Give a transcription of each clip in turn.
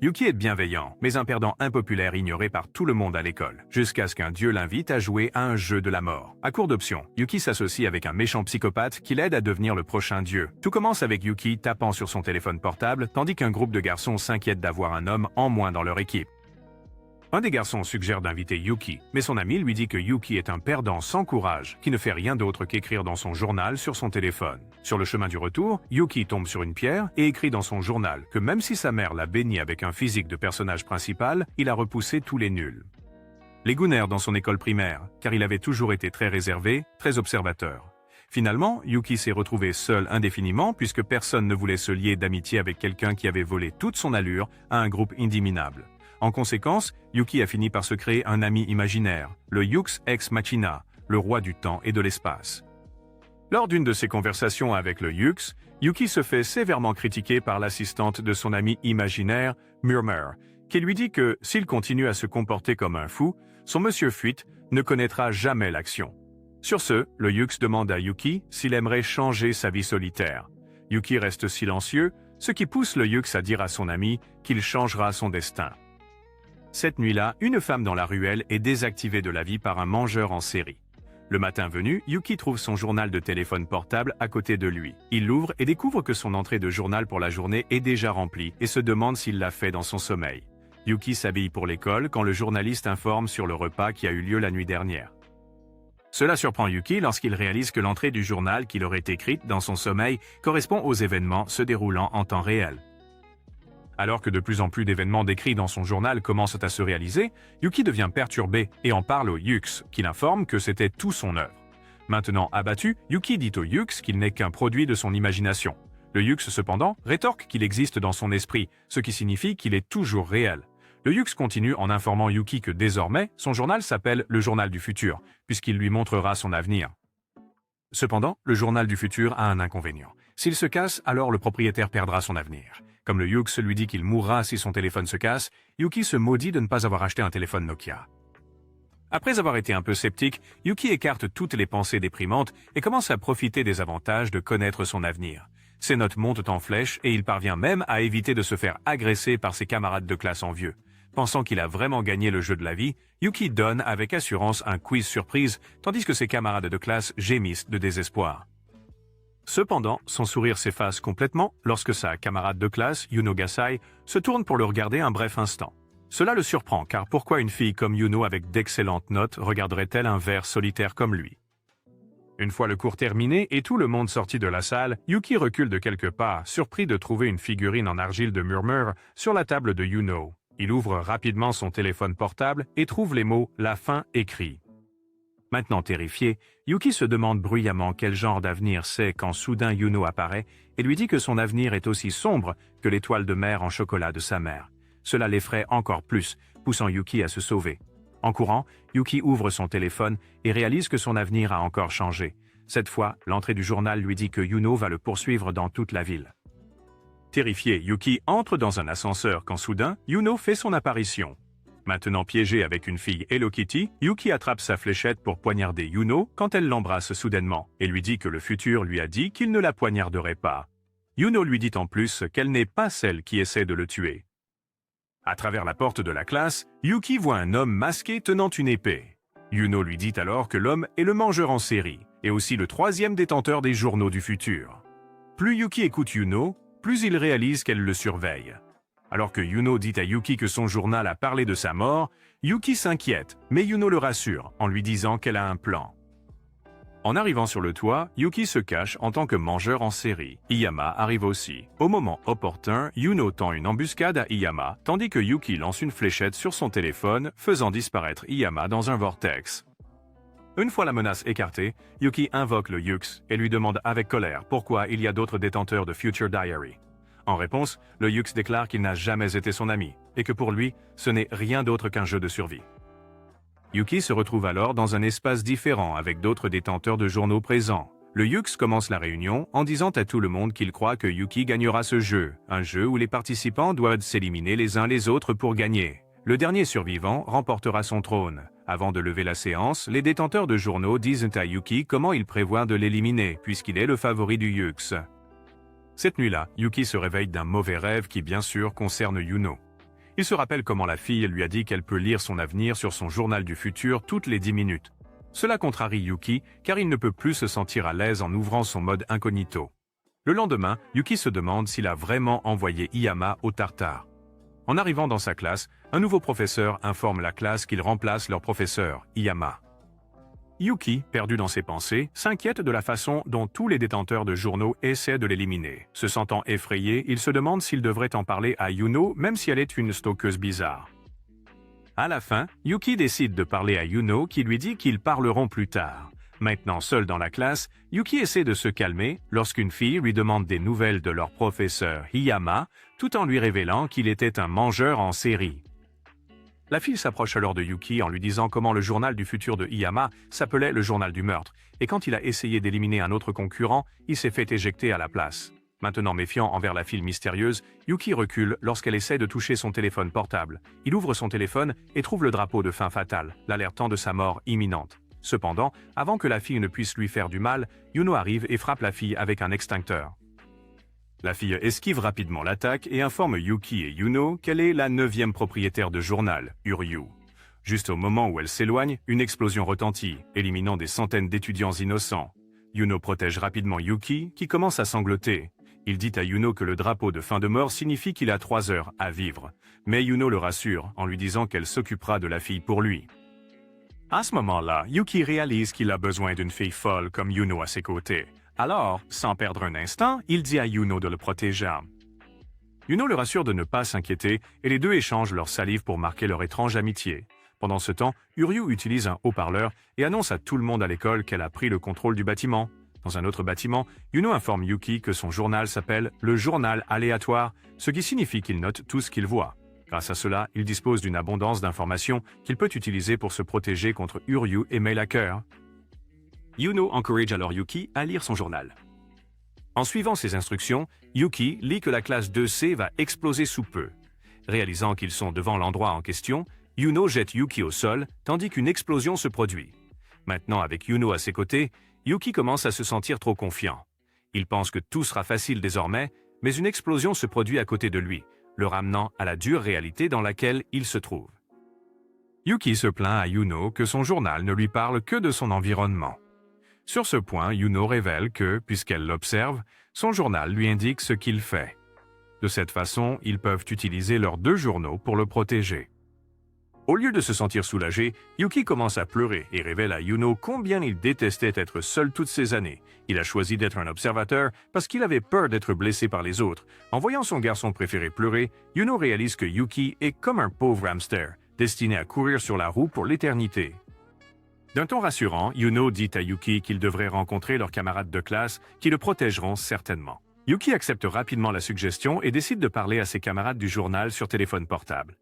Yuki est bienveillant, mais un perdant impopulaire ignoré par tout le monde à l'école, jusqu'à ce qu'un dieu l'invite à jouer à un jeu de la mort. À court d'options, Yuki s'associe avec un méchant psychopathe qui l'aide à devenir le prochain dieu. Tout commence avec Yuki tapant sur son téléphone portable, tandis qu'un groupe de garçons s'inquiète d'avoir un homme en moins dans leur équipe. Un des garçons suggère d'inviter Yuki, mais son ami lui dit que Yuki est un perdant sans courage, qui ne fait rien d'autre qu'écrire dans son journal sur son téléphone. Sur le chemin du retour, Yuki tombe sur une pierre et écrit dans son journal que même si sa mère l'a béni avec un physique de personnage principal, il a repoussé tous les nuls. Les gounèrent dans son école primaire, car il avait toujours été très réservé, très observateur. Finalement, Yuki s'est retrouvé seul indéfiniment puisque personne ne voulait se lier d'amitié avec quelqu'un qui avait volé toute son allure à un groupe indie minable. En conséquence, Yuki a fini par se créer un ami imaginaire, le Yux Ex Machina, le roi du temps et de l'espace. Lors d'une de ses conversations avec le Yux, Yuki se fait sévèrement critiquer par l'assistante de son ami imaginaire, Murmur, qui lui dit que s'il continue à se comporter comme un fou, son monsieur Fuite ne connaîtra jamais l'action. Sur ce, le Yux demande à Yuki s'il aimerait changer sa vie solitaire. Yuki reste silencieux, ce qui pousse le Yux à dire à son ami qu'il changera son destin. Cette nuit-là, une femme dans la ruelle est désactivée de la vie par un mangeur en série. Le matin venu, Yuki trouve son journal de téléphone portable à côté de lui. Il l'ouvre et découvre que son entrée de journal pour la journée est déjà remplie et se demande s'il l'a fait dans son sommeil. Yuki s'habille pour l'école quand le journaliste informe sur le repas qui a eu lieu la nuit dernière. Cela surprend Yuki lorsqu'il réalise que l'entrée du journal qu'il aurait écrite dans son sommeil correspond aux événements se déroulant en temps réel. Alors que de plus en plus d'événements décrits dans son journal commencent à se réaliser, Yuki devient perturbé et en parle au Yux, qui l'informe que c'était tout son œuvre. Maintenant abattu, Yuki dit au Yux qu'il n'est qu'un produit de son imagination. Le Yux, cependant, rétorque qu'il existe dans son esprit, ce qui signifie qu'il est toujours réel. Le Yux continue en informant Yuki que désormais, son journal s'appelle le Journal du Futur, puisqu'il lui montrera son avenir. Cependant, le Journal du Futur a un inconvénient. S'il se casse, alors le propriétaire perdra son avenir. Comme le Yux lui dit qu'il mourra si son téléphone se casse, Yuki se maudit de ne pas avoir acheté un téléphone Nokia. Après avoir été un peu sceptique, Yuki écarte toutes les pensées déprimantes et commence à profiter des avantages de connaître son avenir. Ses notes montent en flèche et il parvient même à éviter de se faire agresser par ses camarades de classe envieux. Pensant qu'il a vraiment gagné le jeu de la vie, Yuki donne avec assurance un quiz surprise, tandis que ses camarades de classe gémissent de désespoir. Cependant, son sourire s'efface complètement lorsque sa camarade de classe, Yuno Gasai, se tourne pour le regarder un bref instant. Cela le surprend car pourquoi une fille comme Yuno avec d'excellentes notes regarderait-elle un ver solitaire comme lui? Une fois le cours terminé et tout le monde sorti de la salle, Yuki recule de quelques pas, surpris de trouver une figurine en argile de Murmur sur la table de Yuno. Il ouvre rapidement son téléphone portable et trouve les mots « La fin » écrits. Maintenant terrifié, Yuki se demande bruyamment quel genre d'avenir c'est quand soudain Yuno apparaît et lui dit que son avenir est aussi sombre que l'étoile de mer en chocolat de sa mère. Cela l'effraie encore plus, poussant Yuki à se sauver. En courant, Yuki ouvre son téléphone et réalise que son avenir a encore changé. Cette fois, l'entrée du journal lui dit que Yuno va le poursuivre dans toute la ville. Terrifié, Yuki entre dans un ascenseur quand soudain, Yuno fait son apparition. Maintenant piégé avec une fille Hello Kitty, Yuki attrape sa fléchette pour poignarder Yuno quand elle l'embrasse soudainement et lui dit que le futur lui a dit qu'il ne la poignarderait pas. Yuno lui dit en plus qu'elle n'est pas celle qui essaie de le tuer. À travers la porte de la classe, Yuki voit un homme masqué tenant une épée. Yuno lui dit alors que l'homme est le mangeur en série et aussi le troisième détenteur des journaux du futur. Plus Yuki écoute Yuno, plus il réalise qu'elle le surveille. Alors que Yuno dit à Yuki que son journal a parlé de sa mort, Yuki s'inquiète, mais Yuno le rassure en lui disant qu'elle a un plan. En arrivant sur le toit, Yuki se cache en tant que mangeur en série. Iyama arrive aussi. Au moment opportun, Yuno tend une embuscade à Iyama, tandis que Yuki lance une fléchette sur son téléphone, faisant disparaître Iyama dans un vortex. Une fois la menace écartée, Yuki invoque le Yux et lui demande avec colère pourquoi il y a d'autres détenteurs de Future Diary. En réponse, le Yux déclare qu'il n'a jamais été son ami, et que pour lui, ce n'est rien d'autre qu'un jeu de survie. Yuki se retrouve alors dans un espace différent avec d'autres détenteurs de journaux présents. Le Yux commence la réunion en disant à tout le monde qu'il croit que Yuki gagnera ce jeu, un jeu où les participants doivent s'éliminer les uns les autres pour gagner. Le dernier survivant remportera son trône. Avant de lever la séance, les détenteurs de journaux disent à Yuki comment ils prévoient de l'éliminer, puisqu'il est le favori du Yux. Cette nuit-là, Yuki se réveille d'un mauvais rêve qui bien sûr concerne Yuno. Il se rappelle comment la fille lui a dit qu'elle peut lire son avenir sur son journal du futur toutes les 10 minutes. Cela contrarie Yuki car il ne peut plus se sentir à l'aise en ouvrant son mode incognito. Le lendemain, Yuki se demande s'il a vraiment envoyé Iyama au tartare. En arrivant dans sa classe, un nouveau professeur informe la classe qu'il remplace leur professeur, Iyama. Yuki, perdu dans ses pensées, s'inquiète de la façon dont tous les détenteurs de journaux essaient de l'éliminer. Se sentant effrayé, il se demande s'il devrait en parler à Yuno même si elle est une stalkeuse bizarre. À la fin, Yuki décide de parler à Yuno qui lui dit qu'ils parleront plus tard. Maintenant seul dans la classe, Yuki essaie de se calmer lorsqu'une fille lui demande des nouvelles de leur professeur Iyama, tout en lui révélant qu'il était un mangeur en série. La fille s'approche alors de Yuki en lui disant comment le journal du futur de Iyama s'appelait le journal du meurtre, et quand il a essayé d'éliminer un autre concurrent, il s'est fait éjecter à la place. Maintenant méfiant envers la fille mystérieuse, Yuki recule lorsqu'elle essaie de toucher son téléphone portable. Il ouvre son téléphone et trouve le drapeau de fin fatale, l'alertant de sa mort imminente. Cependant, avant que la fille ne puisse lui faire du mal, Yuno arrive et frappe la fille avec un extincteur. La fille esquive rapidement l'attaque et informe Yuki et Yuno qu'elle est la 9e propriétaire de journal, Uryu. Juste au moment où elle s'éloigne, une explosion retentit, éliminant des centaines d'étudiants innocents. Yuno protège rapidement Yuki, qui commence à sangloter. Il dit à Yuno que le drapeau de fin de mort signifie qu'il a 3 heures à vivre. Mais Yuno le rassure en lui disant qu'elle s'occupera de la fille pour lui. À ce moment-là, Yuki réalise qu'il a besoin d'une fille folle comme Yuno à ses côtés. Alors, sans perdre un instant, il dit à Yuno de le protéger. Yuno le rassure de ne pas s'inquiéter et les deux échangent leur salive pour marquer leur étrange amitié. Pendant ce temps, Uryu utilise un haut-parleur et annonce à tout le monde à l'école qu'elle a pris le contrôle du bâtiment. Dans un autre bâtiment, Yuno informe Yuki que son journal s'appelle le journal aléatoire, ce qui signifie qu'il note tout ce qu'il voit. Grâce à cela, il dispose d'une abondance d'informations qu'il peut utiliser pour se protéger contre Uryu et Mail Hacker. Yuno encourage alors Yuki à lire son journal. En suivant ses instructions, Yuki lit que la classe 2C va exploser sous peu. Réalisant qu'ils sont devant l'endroit en question, Yuno jette Yuki au sol, tandis qu'une explosion se produit. Maintenant, avec Yuno à ses côtés, Yuki commence à se sentir trop confiant. Il pense que tout sera facile désormais, mais une explosion se produit à côté de lui, le ramenant à la dure réalité dans laquelle il se trouve. Yuki se plaint à Yuno que son journal ne lui parle que de son environnement. Sur ce point, Yuno révèle que, puisqu'elle l'observe, son journal lui indique ce qu'il fait. De cette façon, ils peuvent utiliser leurs 2 journaux pour le protéger. Au lieu de se sentir soulagé, Yuki commence à pleurer et révèle à Yuno combien il détestait être seul toutes ces années. Il a choisi d'être un observateur parce qu'il avait peur d'être blessé par les autres. En voyant son garçon préféré pleurer, Yuno réalise que Yuki est comme un pauvre hamster, destiné à courir sur la roue pour l'éternité. D'un ton rassurant, Yuno dit à Yuki qu'il devrait rencontrer leurs camarades de classe qui le protégeront certainement. Yuki accepte rapidement la suggestion et décide de parler à ses camarades du journal sur téléphone portable.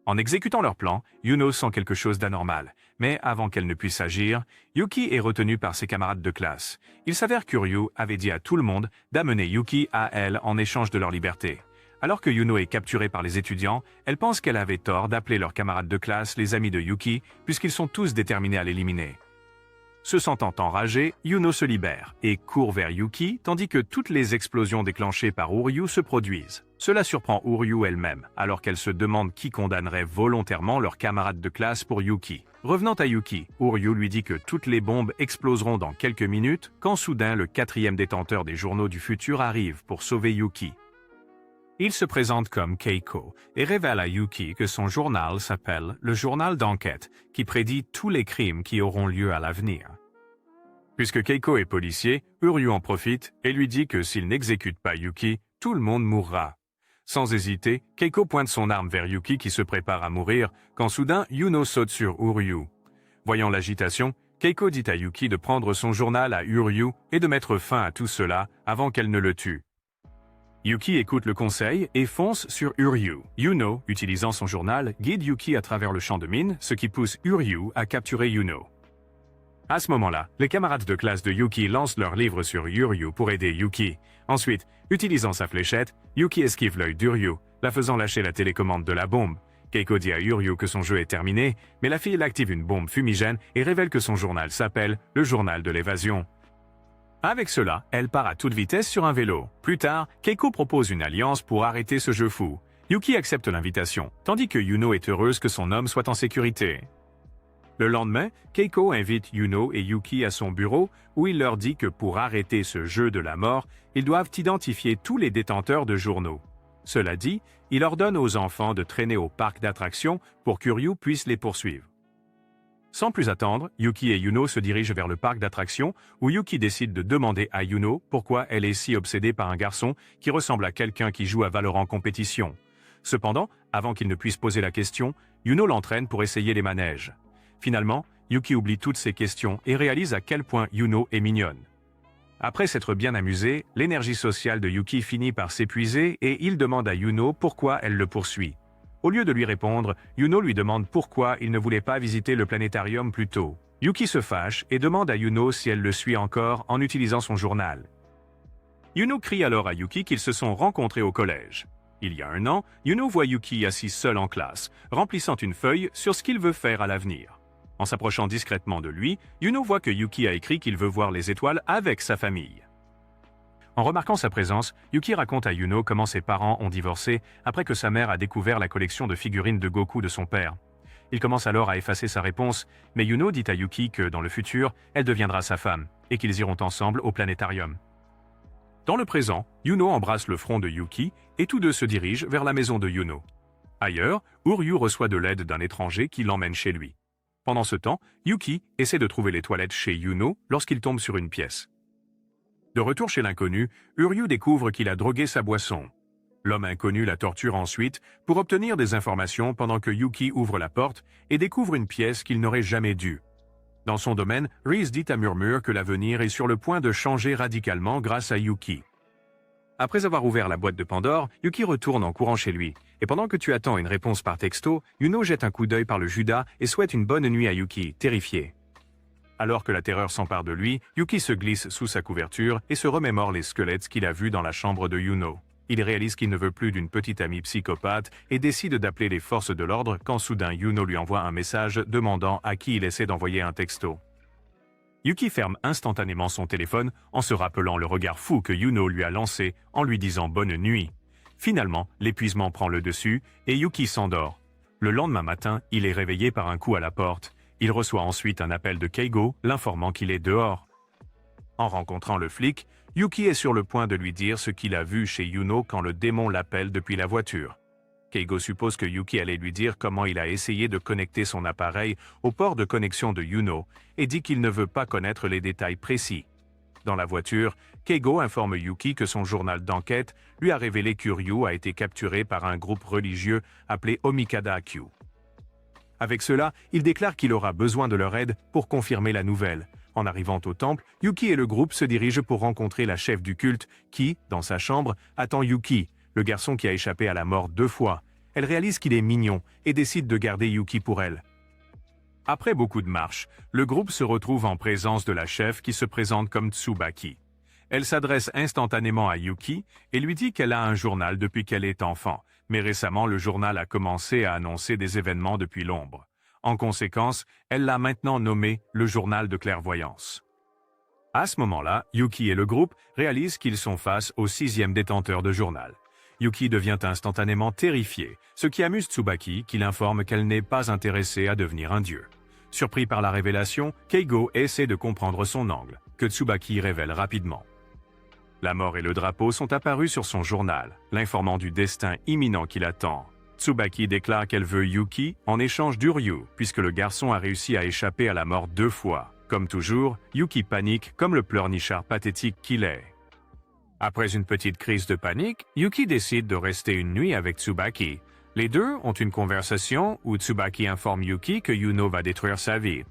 En exécutant leur plan, Yuno sent quelque chose d'anormal, mais avant qu'elle ne puisse agir, Yuki est retenu par ses camarades de classe. Il s'avère qu'Uryu avait dit à tout le monde d'amener Yuki à elle en échange de leur liberté. Alors que Yuno est capturée par les étudiants, elle pense qu'elle avait tort d'appeler leurs camarades de classe les amis de Yuki, puisqu'ils sont tous déterminés à l'éliminer. Se sentant enragé, Yuno se libère et court vers Yuki, tandis que toutes les explosions déclenchées par Uryu se produisent. Cela surprend Uryu elle-même, alors qu'elle se demande qui condamnerait volontairement leurs camarades de classe pour Yuki. Revenant à Yuki, Uryu lui dit que toutes les bombes exploseront dans quelques minutes, quand soudain le 4e détenteur des journaux du futur arrive pour sauver Yuki. Il se présente comme Keiko et révèle à Yuki que son journal s'appelle le journal d'enquête, qui prédit tous les crimes qui auront lieu à l'avenir. Puisque Keiko est policier, Uryu en profite et lui dit que s'il n'exécute pas Yuki, tout le monde mourra. Sans hésiter, Keiko pointe son arme vers Yuki qui se prépare à mourir, quand soudain Yuno saute sur Uryu. Voyant l'agitation, Keiko dit à Yuki de prendre son journal à Uryu et de mettre fin à tout cela avant qu'elle ne le tue. Yuki écoute le conseil et fonce sur Uryu. Yuno, utilisant son journal, guide Yuki à travers le champ de mine, ce qui pousse Uryu à capturer Yuno. À ce moment-là, les camarades de classe de Yuki lancent leur livre sur Uryu pour aider Yuki. Ensuite, utilisant sa fléchette, Yuki esquive l'œil d'Uryu, la faisant lâcher la télécommande de la bombe. Keiko dit à Uryu que son jeu est terminé, mais la fille active une bombe fumigène et révèle que son journal s'appelle le journal de l'évasion. Avec cela, elle part à toute vitesse sur un vélo. Plus tard, Keiko propose une alliance pour arrêter ce jeu fou. Yuki accepte l'invitation, tandis que Yuno est heureuse que son homme soit en sécurité. Le lendemain, Keiko invite Yuno et Yuki à son bureau où il leur dit que pour arrêter ce jeu de la mort, ils doivent identifier tous les détenteurs de journaux. Cela dit, il ordonne aux enfants de traîner au parc d'attractions pour qu'Uryu puisse les poursuivre. Sans plus attendre, Yuki et Yuno se dirigent vers le parc d'attractions où Yuki décide de demander à Yuno pourquoi elle est si obsédée par un garçon qui ressemble à quelqu'un qui joue à Valorant compétition. Cependant, avant qu'il ne puisse poser la question, Yuno l'entraîne pour essayer les manèges. Finalement, Yuki oublie toutes ces questions et réalise à quel point Yuno est mignonne. Après s'être bien amusé, l'énergie sociale de Yuki finit par s'épuiser et il demande à Yuno pourquoi elle le poursuit. Au lieu de lui répondre, Yuno lui demande pourquoi il ne voulait pas visiter le planétarium plus tôt. Yuki se fâche et demande à Yuno si elle le suit encore en utilisant son journal. Yuno crie alors à Yuki qu'ils se sont rencontrés au collège. Il y a 1 an, Yuno voit Yuki assis seul en classe, remplissant une feuille sur ce qu'il veut faire à l'avenir. En s'approchant discrètement de lui, Yuno voit que Yuki a écrit qu'il veut voir les étoiles avec sa famille. En remarquant sa présence, Yuki raconte à Yuno comment ses parents ont divorcé après que sa mère a découvert la collection de figurines de Goku de son père. Il commence alors à effacer sa réponse, mais Yuno dit à Yuki que dans le futur, elle deviendra sa femme et qu'ils iront ensemble au planétarium. Dans le présent, Yuno embrasse le front de Yuki et tous deux se dirigent vers la maison de Yuno. Ailleurs, Uryu reçoit de l'aide d'un étranger qui l'emmène chez lui. Pendant ce temps, Yuki essaie de trouver les toilettes chez Yuno lorsqu'il tombe sur une pièce. De retour chez l'inconnu, Uryu découvre qu'il a drogué sa boisson. L'homme inconnu la torture ensuite pour obtenir des informations pendant que Yuki ouvre la porte et découvre une pièce qu'il n'aurait jamais dû. Dans son domaine, Reese dit à murmure que l'avenir est sur le point de changer radicalement grâce à Yuki. Après avoir ouvert la boîte de Pandore, Yuki retourne en courant chez lui. Et pendant que tu attends une réponse par texto, Yuno jette un coup d'œil par le Judas et souhaite une bonne nuit à Yuki, terrifié. Alors que la terreur s'empare de lui, Yuki se glisse sous sa couverture et se remémore les squelettes qu'il a vus dans la chambre de Yuno. Il réalise qu'il ne veut plus d'une petite amie psychopathe et décide d'appeler les forces de l'ordre quand soudain Yuno lui envoie un message demandant à qui il essaie d'envoyer un texto. Yuki ferme instantanément son téléphone en se rappelant le regard fou que Yuno lui a lancé en lui disant bonne nuit. Finalement, l'épuisement prend le dessus et Yuki s'endort. Le lendemain matin, il est réveillé par un coup à la porte. Il reçoit ensuite un appel de Keigo, l'informant qu'il est dehors. En rencontrant le flic, Yuki est sur le point de lui dire ce qu'il a vu chez Yuno quand le démon l'appelle depuis la voiture. Keigo suppose que Yuki allait lui dire comment il a essayé de connecter son appareil au port de connexion de Yuno et dit qu'il ne veut pas connaître les détails précis. Dans la voiture, Keigo informe Yuki que son journal d'enquête lui a révélé qu'Uryu a été capturé par un groupe religieux appelé Omikada Q. Avec cela, il déclare qu'il aura besoin de leur aide pour confirmer la nouvelle. En arrivant au temple, Yuki et le groupe se dirigent pour rencontrer la chef du culte qui, dans sa chambre, attend Yuki, le garçon qui a échappé à la mort 2 fois. Elle réalise qu'il est mignon et décide de garder Yuki pour elle. Après beaucoup de marches, le groupe se retrouve en présence de la chef qui se présente comme Tsubaki. Elle s'adresse instantanément à Yuki et lui dit qu'elle a un journal depuis qu'elle est enfant, mais récemment le journal a commencé à annoncer des événements depuis l'ombre. En conséquence, elle l'a maintenant nommé le journal de clairvoyance. À ce moment-là, Yuki et le groupe réalisent qu'ils sont face au 6e détenteur de journal. Yuki devient instantanément terrifiée, ce qui amuse Tsubaki qui l'informe qu'elle n'est pas intéressée à devenir un dieu. Surpris par la révélation, Keigo essaie de comprendre son angle, que Tsubaki révèle rapidement. La mort et le drapeau sont apparus sur son journal, l'informant du destin imminent qui l'attend. Tsubaki déclare qu'elle veut Yuki en échange d'Uryu, puisque le garçon a réussi à échapper à la mort 2 fois. Comme toujours, Yuki panique comme le pleurnichard pathétique qu'il est. Après une petite crise de panique, Yuki décide de rester une nuit avec Tsubaki. Les deux ont une conversation où Tsubaki informe Yuki que Yuno va détruire sa vie.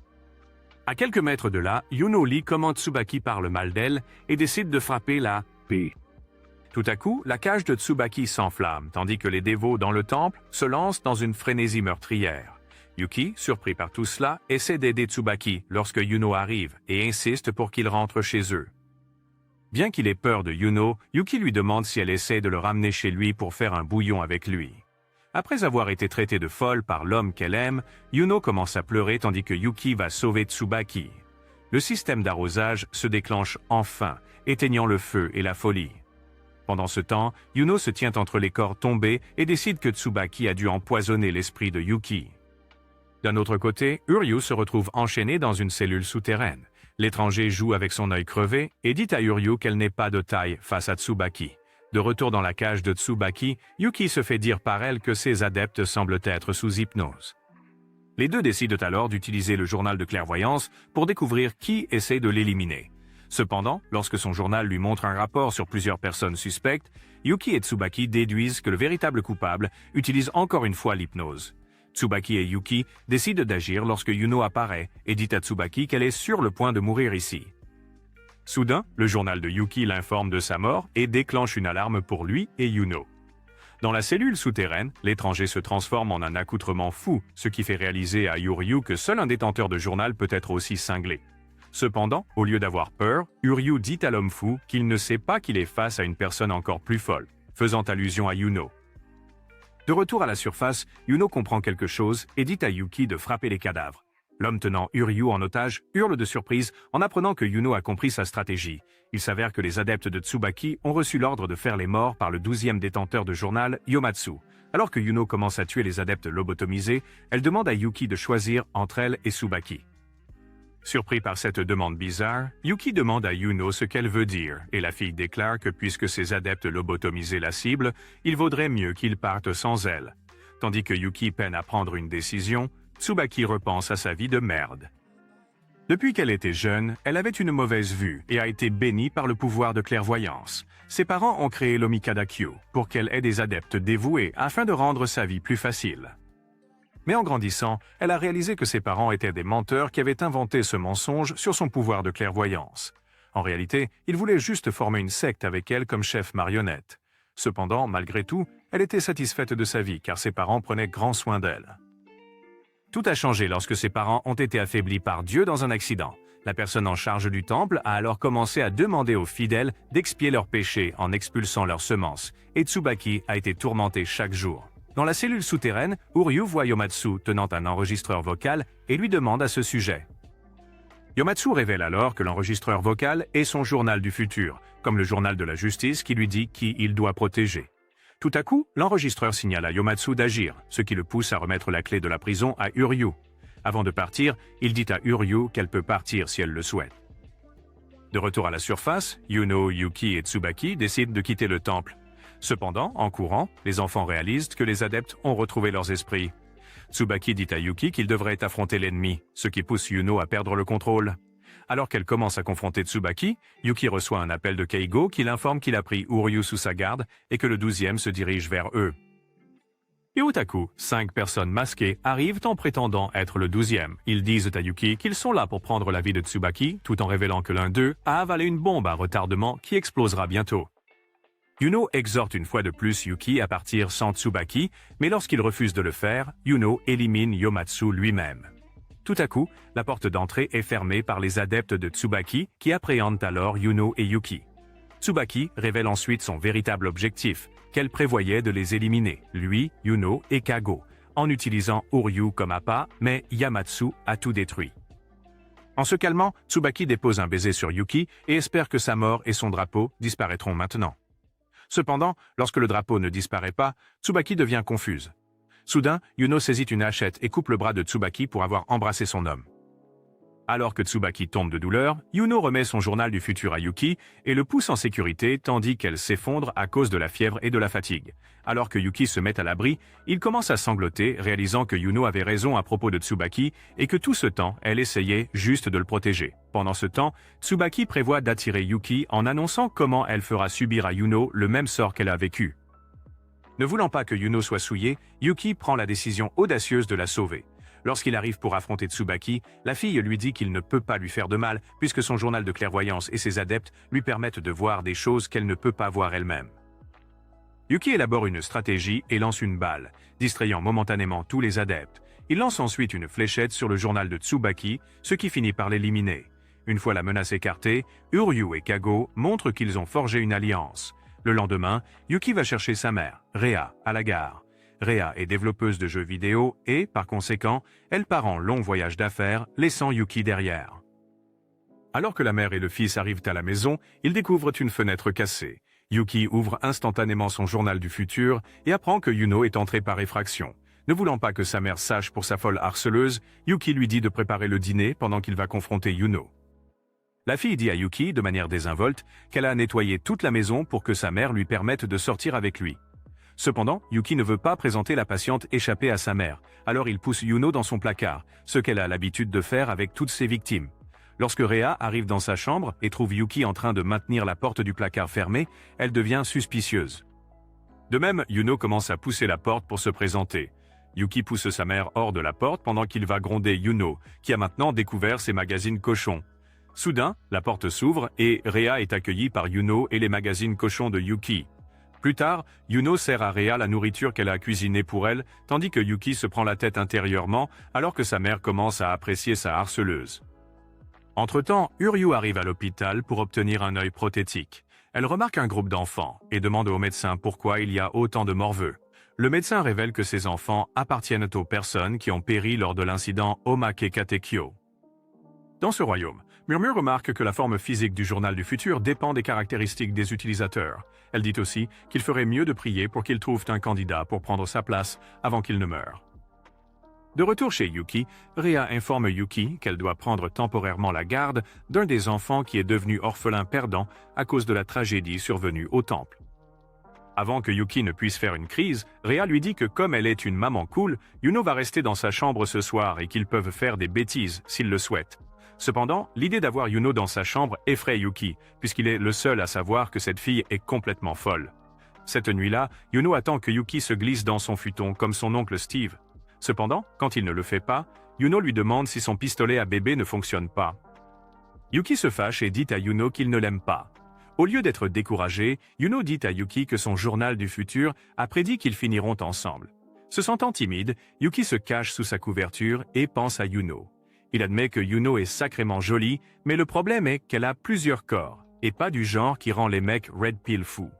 À quelques mètres de là, Yuno lit comment Tsubaki parle mal d'elle et décide de frapper la paix. Tout à coup, la cage de Tsubaki s'enflamme, tandis que les dévots dans le temple se lancent dans une frénésie meurtrière. Yuki, surpris par tout cela, essaie d'aider Tsubaki lorsque Yuno arrive et insiste pour qu'il rentre chez eux. Bien qu'il ait peur de Yuno, Yuki lui demande si elle essaie de le ramener chez lui pour faire un bouillon avec lui. Après avoir été traitée de folle par l'homme qu'elle aime, Yuno commence à pleurer tandis que Yuki va sauver Tsubaki. Le système d'arrosage se déclenche enfin, éteignant le feu et la folie. Pendant ce temps, Yuno se tient entre les corps tombés et décide que Tsubaki a dû empoisonner l'esprit de Yuki. D'un autre côté, Uryu se retrouve enchaîné dans une cellule souterraine. L'étranger joue avec son œil crevé et dit à Uryu qu'elle n'est pas de taille face à Tsubaki. De retour dans la cage de Tsubaki, Yuki se fait dire par elle que ses adeptes semblent être sous hypnose. Les deux décident alors d'utiliser le journal de clairvoyance pour découvrir qui essaie de l'éliminer. Cependant, lorsque son journal lui montre un rapport sur plusieurs personnes suspectes, Yuki et Tsubaki déduisent que le véritable coupable utilise encore une fois l'hypnose. Tsubaki et Yuki décident d'agir lorsque Yuno apparaît et dit à Tsubaki qu'elle est sur le point de mourir ici. Soudain, le journal de Yuki l'informe de sa mort et déclenche une alarme pour lui et Yuno. Dans la cellule souterraine, l'étranger se transforme en un accoutrement fou, ce qui fait réaliser à Uryu que seul un détenteur de journal peut être aussi cinglé. Cependant, au lieu d'avoir peur, Uryu dit à l'homme fou qu'il ne sait pas qu'il est face à une personne encore plus folle, faisant allusion à Yuno. De retour à la surface, Yuno comprend quelque chose et dit à Yuki de frapper les cadavres. L'homme tenant Uryu en otage hurle de surprise en apprenant que Yuno a compris sa stratégie. Il s'avère que les adeptes de Tsubaki ont reçu l'ordre de faire les morts par le 12e détenteur de journal, Yomatsu. Alors que Yuno commence à tuer les adeptes lobotomisés, elle demande à Yuki de choisir entre elle et Tsubaki. Surpris par cette demande bizarre, Yuki demande à Yuno ce qu'elle veut dire, et la fille déclare que puisque ses adeptes lobotomisés la ciblent, il vaudrait mieux qu'ils partent sans elle. Tandis que Yuki peine à prendre une décision, Tsubaki repense à sa vie de merde. Depuis qu'elle était jeune, elle avait une mauvaise vue et a été bénie par le pouvoir de clairvoyance. Ses parents ont créé l'Omikada-kyo pour qu'elle ait des adeptes dévoués afin de rendre sa vie plus facile. Mais en grandissant, elle a réalisé que ses parents étaient des menteurs qui avaient inventé ce mensonge sur son pouvoir de clairvoyance. En réalité, ils voulaient juste former une secte avec elle comme chef marionnette. Cependant, malgré tout, elle était satisfaite de sa vie car ses parents prenaient grand soin d'elle. Tout a changé lorsque ses parents ont été affaiblis par Dieu dans un accident. La personne en charge du temple a alors commencé à demander aux fidèles d'expier leurs péchés en expulsant leurs semences, et Tsubaki a été tourmenté chaque jour. Dans la cellule souterraine, Uryu voit Yomatsu tenant un enregistreur vocal et lui demande à ce sujet. Yomatsu révèle alors que l'enregistreur vocal est son journal du futur, comme le journal de la justice qui lui dit qui il doit protéger. Tout à coup, l'enregistreur signale à Yomatsu d'agir, ce qui le pousse à remettre la clé de la prison à Uryu. Avant de partir, il dit à Uryu qu'elle peut partir si elle le souhaite. De retour à la surface, Yuno, Yuki et Tsubaki décident de quitter le temple. Cependant, en courant, les enfants réalisent que les adeptes ont retrouvé leurs esprits. Tsubaki dit à Yuki qu'il devrait affronter l'ennemi, ce qui pousse Yuno à perdre le contrôle. Alors qu'elle commence à confronter Tsubaki, Yuki reçoit un appel de Keigo qui l'informe qu'il a pris Uryu sous sa garde et que le 12e se dirige vers eux. Et tout à coup, 5 personnes masquées arrivent en prétendant être le 12e. Ils disent à Yuki qu'ils sont là pour prendre la vie de Tsubaki, tout en révélant que l'un d'eux a avalé une bombe à retardement qui explosera bientôt. Yuno exhorte une fois de plus Yuki à partir sans Tsubaki, mais lorsqu'il refuse de le faire, Yuno élimine Yomatsu lui-même. Tout à coup, la porte d'entrée est fermée par les adeptes de Tsubaki qui appréhendent alors Yuno et Yuki. Tsubaki révèle ensuite son véritable objectif, qu'elle prévoyait de les éliminer, lui, Yuno et Kago, en utilisant Uryu comme appât, mais Yamatsu a tout détruit. En se calmant, Tsubaki dépose un baiser sur Yuki et espère que sa mort et son drapeau disparaîtront maintenant. Cependant, lorsque le drapeau ne disparaît pas, Tsubaki devient confuse. Soudain, Yuno saisit une hachette et coupe le bras de Tsubaki pour avoir embrassé son homme. Alors que Tsubaki tombe de douleur, Yuno remet son journal du futur à Yuki et le pousse en sécurité tandis qu'elle s'effondre à cause de la fièvre et de la fatigue. Alors que Yuki se met à l'abri, il commence à sangloter, réalisant que Yuno avait raison à propos de Tsubaki et que tout ce temps, elle essayait juste de le protéger. Pendant ce temps, Tsubaki prévoit d'attirer Yuki en annonçant comment elle fera subir à Yuno le même sort qu'elle a vécu. Ne voulant pas que Yuno soit souillée, Yuki prend la décision audacieuse de la sauver. Lorsqu'il arrive pour affronter Tsubaki, la fille lui dit qu'il ne peut pas lui faire de mal puisque son journal de clairvoyance et ses adeptes lui permettent de voir des choses qu'elle ne peut pas voir elle-même. Yuki élabore une stratégie et lance une balle, distrayant momentanément tous les adeptes. Il lance ensuite une fléchette sur le journal de Tsubaki, ce qui finit par l'éliminer. Une fois la menace écartée, Uryu et Kago montrent qu'ils ont forgé une alliance. Le lendemain, Yuki va chercher sa mère, Rhea, à la gare. Rhea est développeuse de jeux vidéo et, par conséquent, elle part en long voyage d'affaires, laissant Yuki derrière. Alors que la mère et le fils arrivent à la maison, ils découvrent une fenêtre cassée. Yuki ouvre instantanément son journal du futur et apprend que Yuno est entré par effraction. Ne voulant pas que sa mère sache pour sa folle harceleuse, Yuki lui dit de préparer le dîner pendant qu'il va confronter Yuno. La fille dit à Yuki, de manière désinvolte, qu'elle a nettoyé toute la maison pour que sa mère lui permette de sortir avec lui. Cependant, Yuki ne veut pas présenter la patiente échappée à sa mère, alors il pousse Yuno dans son placard, ce qu'elle a l'habitude de faire avec toutes ses victimes. Lorsque Rhea arrive dans sa chambre et trouve Yuki en train de maintenir la porte du placard fermée, elle devient suspicieuse. De même, Yuno commence à pousser la porte pour se présenter. Yuki pousse sa mère hors de la porte pendant qu'il va gronder Yuno, qui a maintenant découvert ses magazines cochons. Soudain, la porte s'ouvre et Rhea est accueillie par Yuno et les magazines cochons de Yuki. Plus tard, Yuno sert à Rhea la nourriture qu'elle a cuisinée pour elle, tandis que Yuki se prend la tête intérieurement alors que sa mère commence à apprécier sa harceleuse. Entre-temps, Uryu arrive à l'hôpital pour obtenir un œil prothétique. Elle remarque un groupe d'enfants et demande au médecin pourquoi il y a autant de morveux. Le médecin révèle que ces enfants appartiennent aux personnes qui ont péri lors de l'incident Omake Katekyo. Dans ce royaume, Murmure remarque que la forme physique du journal du futur dépend des caractéristiques des utilisateurs. Elle dit aussi qu'il ferait mieux de prier pour qu'ils trouvent un candidat pour prendre sa place avant qu'il ne meure. De retour chez Yuki, Rhea informe Yuki qu'elle doit prendre temporairement la garde d'un des enfants qui est devenu orphelin perdant à cause de la tragédie survenue au temple. Avant que Yuki ne puisse faire une crise, Rhea lui dit que comme elle est une maman cool, Yuno va rester dans sa chambre ce soir et qu'ils peuvent faire des bêtises s'ils le souhaitent. Cependant, l'idée d'avoir Yuno dans sa chambre effraie Yuki, puisqu'il est le seul à savoir que cette fille est complètement folle. Cette nuit-là, Yuno attend que Yuki se glisse dans son futon comme son oncle Steve. Cependant, quand il ne le fait pas, Yuno lui demande si son pistolet à bébé ne fonctionne pas. Yuki se fâche et dit à Yuno qu'il ne l'aime pas. Au lieu d'être découragé, Yuno dit à Yuki que son journal du futur a prédit qu'ils finiront ensemble. Se sentant timide, Yuki se cache sous sa couverture et pense à Yuno. Il admet que Yuno est sacrément jolie, mais le problème est qu'elle a plusieurs corps, et pas du genre qui rend les mecs red pill fous.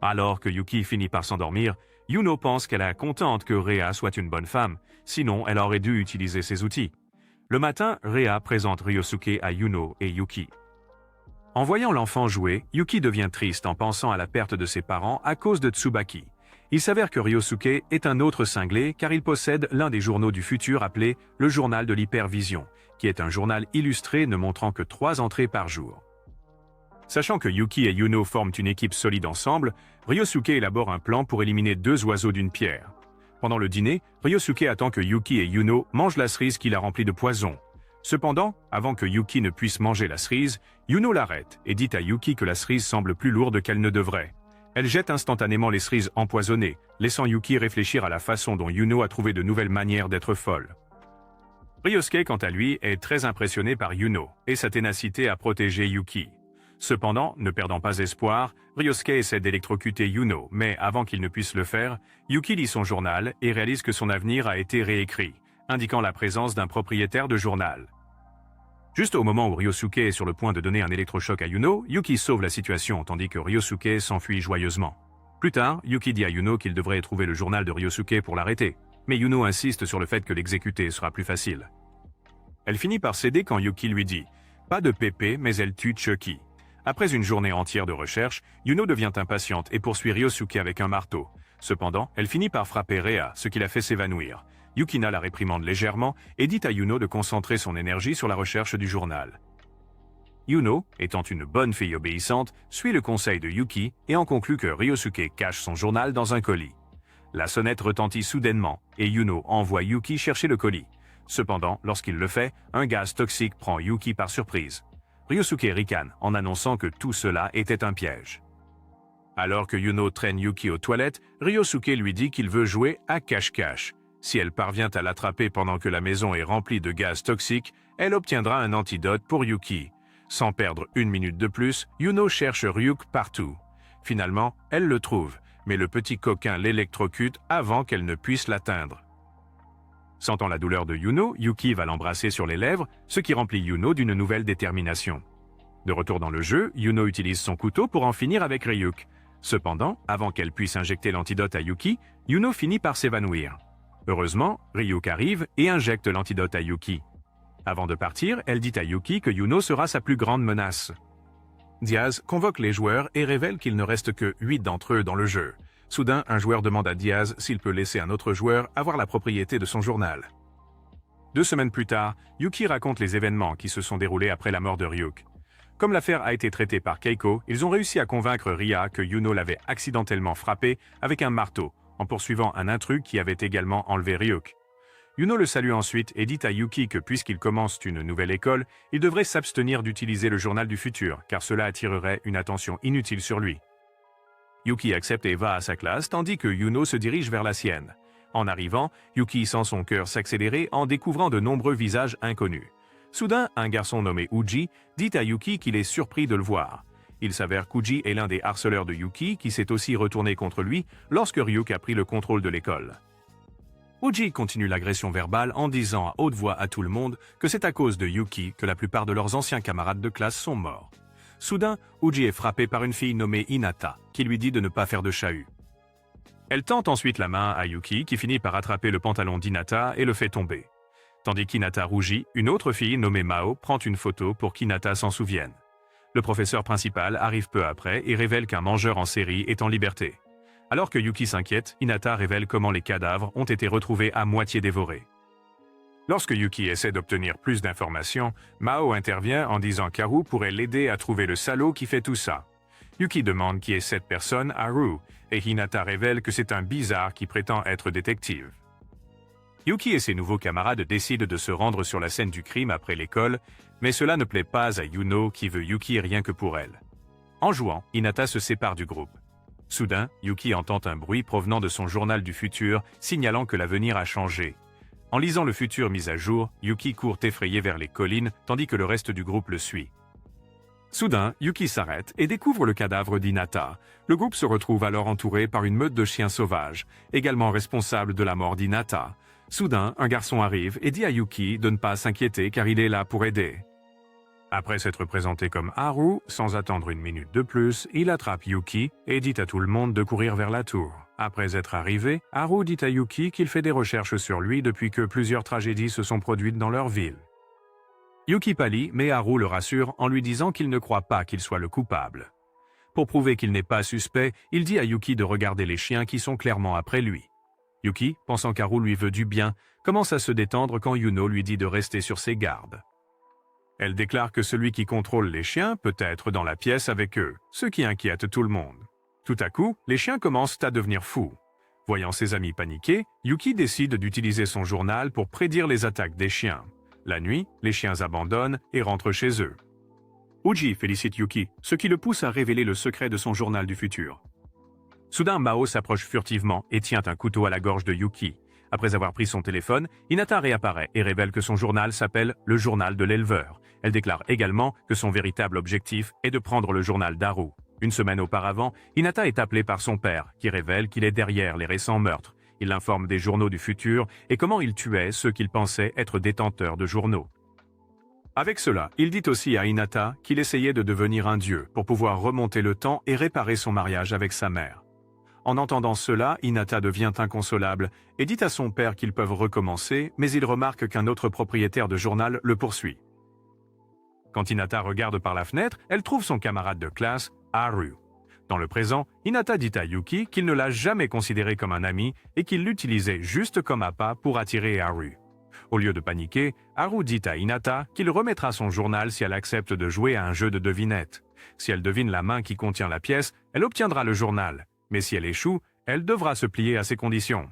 Alors que Yuki finit par s'endormir, Yuno pense qu'elle est contente que Rhea soit une bonne femme, sinon elle aurait dû utiliser ses outils. Le matin, Rhea présente Ryosuke à Yuno et Yuki. En voyant l'enfant jouer, Yuki devient triste en pensant à la perte de ses parents à cause de Tsubaki. Il s'avère que Ryosuke est un autre cinglé car il possède l'un des journaux du futur appelé le journal de l'hypervision, qui est un journal illustré ne montrant que 3 entrées par jour. Sachant que Yuki et Yuno forment une équipe solide ensemble, Ryosuke élabore un plan pour éliminer 2 oiseaux d'une pierre. Pendant le dîner, Ryosuke attend que Yuki et Yuno mangent la cerise qu'il a remplie de poison. Cependant, avant que Yuki ne puisse manger la cerise, Yuno l'arrête et dit à Yuki que la cerise semble plus lourde qu'elle ne devrait. Elle jette instantanément les cerises empoisonnées, laissant Yuki réfléchir à la façon dont Yuno a trouvé de nouvelles manières d'être folle. Ryosuke, quant à lui, est très impressionné par Yuno et sa ténacité à protéger Yuki. Cependant, ne perdant pas espoir, Ryosuke essaie d'électrocuter Yuno, mais avant qu'il ne puisse le faire, Yuki lit son journal et réalise que son avenir a été réécrit, indiquant la présence d'un propriétaire de journal. Juste au moment où Ryosuke est sur le point de donner un électrochoc à Yuno, Yuki sauve la situation tandis que Ryosuke s'enfuit joyeusement. Plus tard, Yuki dit à Yuno qu'il devrait trouver le journal de Ryosuke pour l'arrêter, mais Yuno insiste sur le fait que l'exécuter sera plus facile. Elle finit par céder quand Yuki lui dit « Pas de pépé, mais elle tue Chucky ». Après une journée entière de recherche, Yuno devient impatiente et poursuit Ryosuke avec un marteau. Cependant, elle finit par frapper Rhea, ce qui la fait s'évanouir. Yukina la réprimande légèrement et dit à Yuno de concentrer son énergie sur la recherche du journal. Yuno, étant une bonne fille obéissante, suit le conseil de Yuki et en conclut que Ryosuke cache son journal dans un colis. La sonnette retentit soudainement et Yuno envoie Yuki chercher le colis. Cependant, lorsqu'il le fait, un gaz toxique prend Yuki par surprise. Ryosuke ricane en annonçant que tout cela était un piège. Alors que Yuno traîne Yuki aux toilettes, Ryosuke lui dit qu'il veut jouer à cache-cache. Si elle parvient à l'attraper pendant que la maison est remplie de gaz toxique, elle obtiendra un antidote pour Yuki. Sans perdre une minute de plus, Yuno cherche Ryuk partout. Finalement, elle le trouve, mais le petit coquin l'électrocute avant qu'elle ne puisse l'atteindre. Sentant la douleur de Yuno, Yuki va l'embrasser sur les lèvres, ce qui remplit Yuno d'une nouvelle détermination. De retour dans le jeu, Yuno utilise son couteau pour en finir avec Ryuk. Cependant, avant qu'elle puisse injecter l'antidote à Yuki, Yuno finit par s'évanouir. Heureusement, Ryuk arrive et injecte l'antidote à Yuki. Avant de partir, elle dit à Yuki que Yuno sera sa plus grande menace. Diaz convoque les joueurs et révèle qu'il ne reste que 8 d'entre eux dans le jeu. Soudain, un joueur demande à Diaz s'il peut laisser un autre joueur avoir la propriété de son journal. 2 semaines plus tard, Yuki raconte les événements qui se sont déroulés après la mort de Ryuk. Comme l'affaire a été traitée par Keiko, ils ont réussi à convaincre Ria que Yuno l'avait accidentellement frappé avec un marteau, en poursuivant un intrus qui avait également enlevé Ryuk. Yuno le salue ensuite et dit à Yuki que puisqu'il commence une nouvelle école, il devrait s'abstenir d'utiliser le journal du futur, car cela attirerait une attention inutile sur lui. Yuki accepte et va à sa classe, tandis que Yuno se dirige vers la sienne. En arrivant, Yuki sent son cœur s'accélérer en découvrant de nombreux visages inconnus. Soudain, un garçon nommé Uji dit à Yuki qu'il est surpris de le voir. Il s'avère qu'Uji est l'un des harceleurs de Yuki qui s'est aussi retourné contre lui lorsque Ryuk a pris le contrôle de l'école. Uji continue l'agression verbale en disant à haute voix à tout le monde que c'est à cause de Yuki que la plupart de leurs anciens camarades de classe sont morts. Soudain, Uji est frappé par une fille nommée Hinata, qui lui dit de ne pas faire de chahut. Elle tente ensuite la main à Yuki, qui finit par attraper le pantalon d'Hinata et le fait tomber. Tandis qu'Hinata rougit, une autre fille nommée Mao prend une photo pour qu'Hinata s'en souvienne. Le professeur principal arrive peu après et révèle qu'un mangeur en série est en liberté. Alors que Yuki s'inquiète, Hinata révèle comment les cadavres ont été retrouvés à moitié dévorés. Lorsque Yuki essaie d'obtenir plus d'informations, Mao intervient en disant qu'Haru pourrait l'aider à trouver le salaud qui fait tout ça. Yuki demande qui est cette personne, Haru, et Hinata révèle que c'est un bizarre qui prétend être détective. Yuki et ses nouveaux camarades décident de se rendre sur la scène du crime après l'école, mais cela ne plaît pas à Yuno qui veut Yuki rien que pour elle. En jouant, Hinata se sépare du groupe. Soudain, Yuki entend un bruit provenant de son journal du futur, signalant que l'avenir a changé. En lisant le futur mis à jour, Yuki court effrayé vers les collines, tandis que le reste du groupe le suit. Soudain, Yuki s'arrête et découvre le cadavre d'Hinata. Le groupe se retrouve alors entouré par une meute de chiens sauvages, également responsable de la mort d'Hinata. Soudain, un garçon arrive et dit à Yuki de ne pas s'inquiéter car il est là pour aider. Après s'être présenté comme Haru, sans attendre une minute de plus, il attrape Yuki et dit à tout le monde de courir vers la tour. Après être arrivé, Haru dit à Yuki qu'il fait des recherches sur lui depuis que plusieurs tragédies se sont produites dans leur ville. Yuki pâlit, mais Haru le rassure en lui disant qu'il ne croit pas qu'il soit le coupable. Pour prouver qu'il n'est pas suspect, il dit à Yuki de regarder les chiens qui sont clairement après lui. Yuki, pensant qu'Haru lui veut du bien, commence à se détendre quand Yuno lui dit de rester sur ses gardes. Elle déclare que celui qui contrôle les chiens peut être dans la pièce avec eux, ce qui inquiète tout le monde. Tout à coup, les chiens commencent à devenir fous. Voyant ses amis paniqués, Yuki décide d'utiliser son journal pour prédire les attaques des chiens. La nuit, les chiens abandonnent et rentrent chez eux. Uji félicite Yuki, ce qui le pousse à révéler le secret de son journal du futur. Soudain, Mao s'approche furtivement et tient un couteau à la gorge de Yuki. Après avoir pris son téléphone, Hinata réapparaît et révèle que son journal s'appelle « Le journal de l'éleveur ». Elle déclare également que son véritable objectif est de prendre le journal d'Haru. Une semaine auparavant, Hinata est appelée par son père, qui révèle qu'il est derrière les récents meurtres. Il l'informe des journaux du futur et comment il tuait ceux qu'il pensait être détenteurs de journaux. Avec cela, il dit aussi à Hinata qu'il essayait de devenir un dieu pour pouvoir remonter le temps et réparer son mariage avec sa mère. En entendant cela, Hinata devient inconsolable et dit à son père qu'ils peuvent recommencer, mais il remarque qu'un autre propriétaire de journal le poursuit. Quand Hinata regarde par la fenêtre, elle trouve son camarade de classe, Haru. Dans le présent, Hinata dit à Yuki qu'il ne l'a jamais considéré comme un ami et qu'il l'utilisait juste comme appât pour attirer Haru. Au lieu de paniquer, Haru dit à Hinata qu'il remettra son journal si elle accepte de jouer à un jeu de devinette. Si elle devine la main qui contient la pièce, elle obtiendra le journal. Mais si elle échoue, elle devra se plier à ses conditions.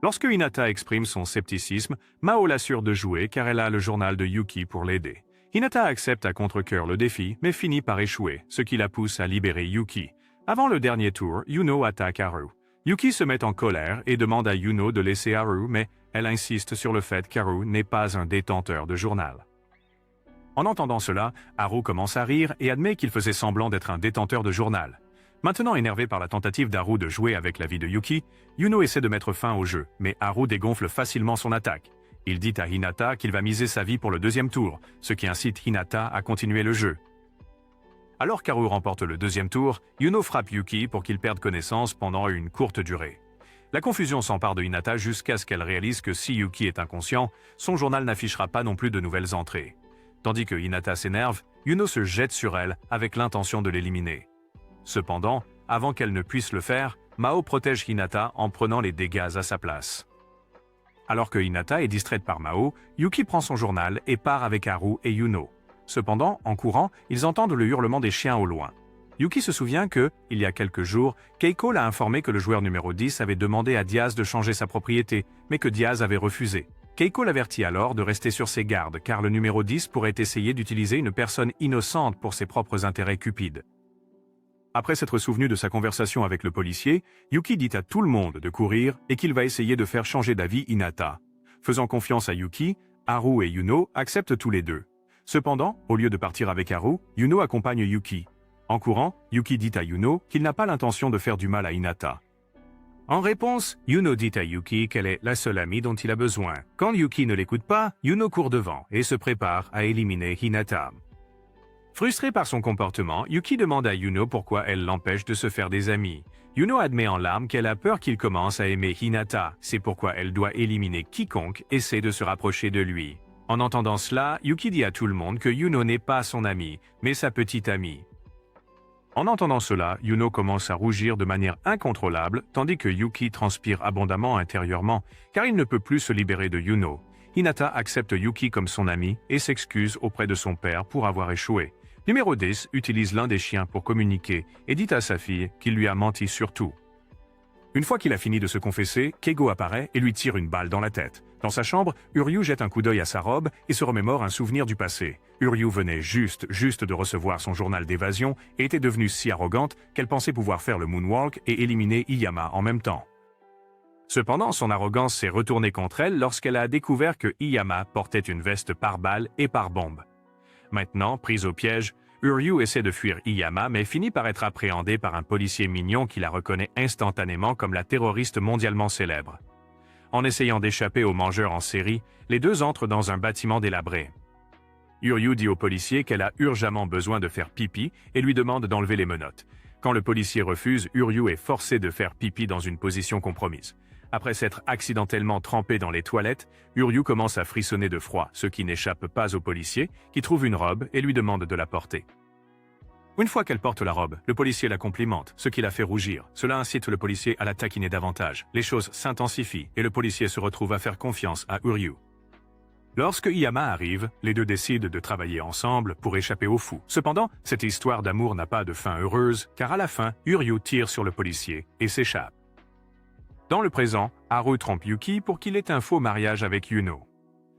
Lorsque Hinata exprime son scepticisme, Mao l'assure de jouer car elle a le journal de Yuki pour l'aider. Hinata accepte à contre-cœur le défi, mais finit par échouer, ce qui la pousse à libérer Yuki. Avant le dernier tour, Yuno attaque Haru. Yuki se met en colère et demande à Yuno de laisser Haru, mais elle insiste sur le fait qu'Haru n'est pas un détenteur de journal. En entendant cela, Haru commence à rire et admet qu'il faisait semblant d'être un détenteur de journal. Maintenant énervé par la tentative d'Haru de jouer avec la vie de Yuki, Yuno essaie de mettre fin au jeu, mais Haru dégonfle facilement son attaque. Il dit à Hinata qu'il va miser sa vie pour le deuxième tour, ce qui incite Hinata à continuer le jeu. Alors qu'Haru remporte le deuxième tour, Yuno frappe Yuki pour qu'il perde connaissance pendant une courte durée. La confusion s'empare de Hinata jusqu'à ce qu'elle réalise que si Yuki est inconscient, son journal n'affichera pas non plus de nouvelles entrées. Tandis que Hinata s'énerve, Yuno se jette sur elle avec l'intention de l'éliminer. Cependant, avant qu'elle ne puisse le faire, Mao protège Hinata en prenant les dégâts à sa place. Alors que Hinata est distraite par Mao, Yuki prend son journal et part avec Haru et Yuno. Cependant, en courant, ils entendent le hurlement des chiens au loin. Yuki se souvient que, il y a quelques jours, Keiko l'a informé que le joueur numéro 10 avait demandé à Diaz de changer sa propriété, mais que Diaz avait refusé. Keiko l'avertit alors de rester sur ses gardes, car le numéro 10 pourrait essayer d'utiliser une personne innocente pour ses propres intérêts cupides. Après s'être souvenu de sa conversation avec le policier, Yuki dit à tout le monde de courir et qu'il va essayer de faire changer d'avis Hinata. Faisant confiance à Yuki, Haru et Yuno acceptent tous les deux. Cependant, au lieu de partir avec Haru, Yuno accompagne Yuki. En courant, Yuki dit à Yuno qu'il n'a pas l'intention de faire du mal à Hinata. En réponse, Yuno dit à Yuki qu'elle est la seule amie dont il a besoin. Quand Yuki ne l'écoute pas, Yuno court devant et se prépare à éliminer Hinata. Frustré par son comportement, Yuki demande à Yuno pourquoi elle l'empêche de se faire des amis. Yuno admet en larmes qu'elle a peur qu'il commence à aimer Hinata, c'est pourquoi elle doit éliminer quiconque essaie de se rapprocher de lui. En entendant cela, Yuki dit à tout le monde que Yuno n'est pas son amie, mais sa petite amie. En entendant cela, Yuno commence à rougir de manière incontrôlable, tandis que Yuki transpire abondamment intérieurement, car il ne peut plus se libérer de Yuno. Hinata accepte Yuki comme son ami et s'excuse auprès de son père pour avoir échoué. Numéro 10 utilise l'un des chiens pour communiquer et dit à sa fille qu'il lui a menti sur tout. Une fois qu'il a fini de se confesser, Keigo apparaît et lui tire une balle dans la tête. Dans sa chambre, Uryu jette un coup d'œil à sa robe et se remémore un souvenir du passé. Uryu venait juste de recevoir son journal d'évasion et était devenue si arrogante qu'elle pensait pouvoir faire le moonwalk et éliminer Iyama en même temps. Cependant, son arrogance s'est retournée contre elle lorsqu'elle a découvert que Iyama portait une veste par balle et par bombe. Maintenant, prise au piège, Uryu essaie de fuir Iyama mais finit par être appréhendé par un policier mignon qui la reconnaît instantanément comme la terroriste mondialement célèbre. En essayant d'échapper aux mangeurs en série, les deux entrent dans un bâtiment délabré. Uryu dit au policier qu'elle a urgemment besoin de faire pipi et lui demande d'enlever les menottes. Quand le policier refuse, Uryu est forcé de faire pipi dans une position compromise. Après s'être accidentellement trempé dans les toilettes, Uryu commence à frissonner de froid, ce qui n'échappe pas au policier, qui trouve une robe et lui demande de la porter. Une fois qu'elle porte la robe, le policier la complimente, ce qui la fait rougir. Cela incite le policier à la taquiner davantage. Les choses s'intensifient et le policier se retrouve à faire confiance à Uryu. Lorsque Iyama arrive, les deux décident de travailler ensemble pour échapper au fou. Cependant, cette histoire d'amour n'a pas de fin heureuse, car à la fin, Uryu tire sur le policier et s'échappe. Dans le présent, Haru trompe Yuki pour qu'il ait un faux mariage avec Yuno.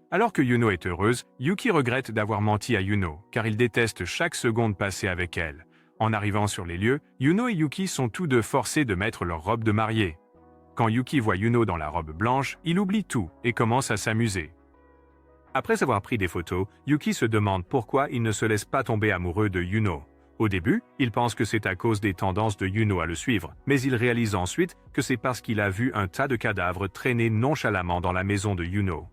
Alors que Yuno est heureuse, Yuki regrette d'avoir menti à Yuno, car il déteste chaque seconde passée avec elle. En arrivant sur les lieux, Yuno et Yuki sont tous deux forcés de mettre leur robe de mariée. Quand Yuki voit Yuno dans la robe blanche, il oublie tout et commence à s'amuser. Après avoir pris des photos, Yuki se demande pourquoi il ne se laisse pas tomber amoureux de Yuno. Au début, il pense que c'est à cause des tendances de Yuno à le suivre, mais il réalise ensuite que c'est parce qu'il a vu un tas de cadavres traîner nonchalamment dans la maison de Yuno.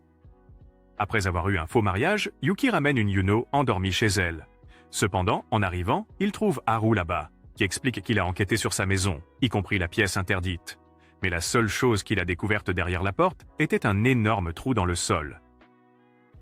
Après avoir eu un faux mariage, Yuki ramène une Yuno endormie chez elle. Cependant, en arrivant, il trouve Haru là-bas, qui explique qu'il a enquêté sur sa maison, y compris la pièce interdite. Mais la seule chose qu'il a découverte derrière la porte était un énorme trou dans le sol.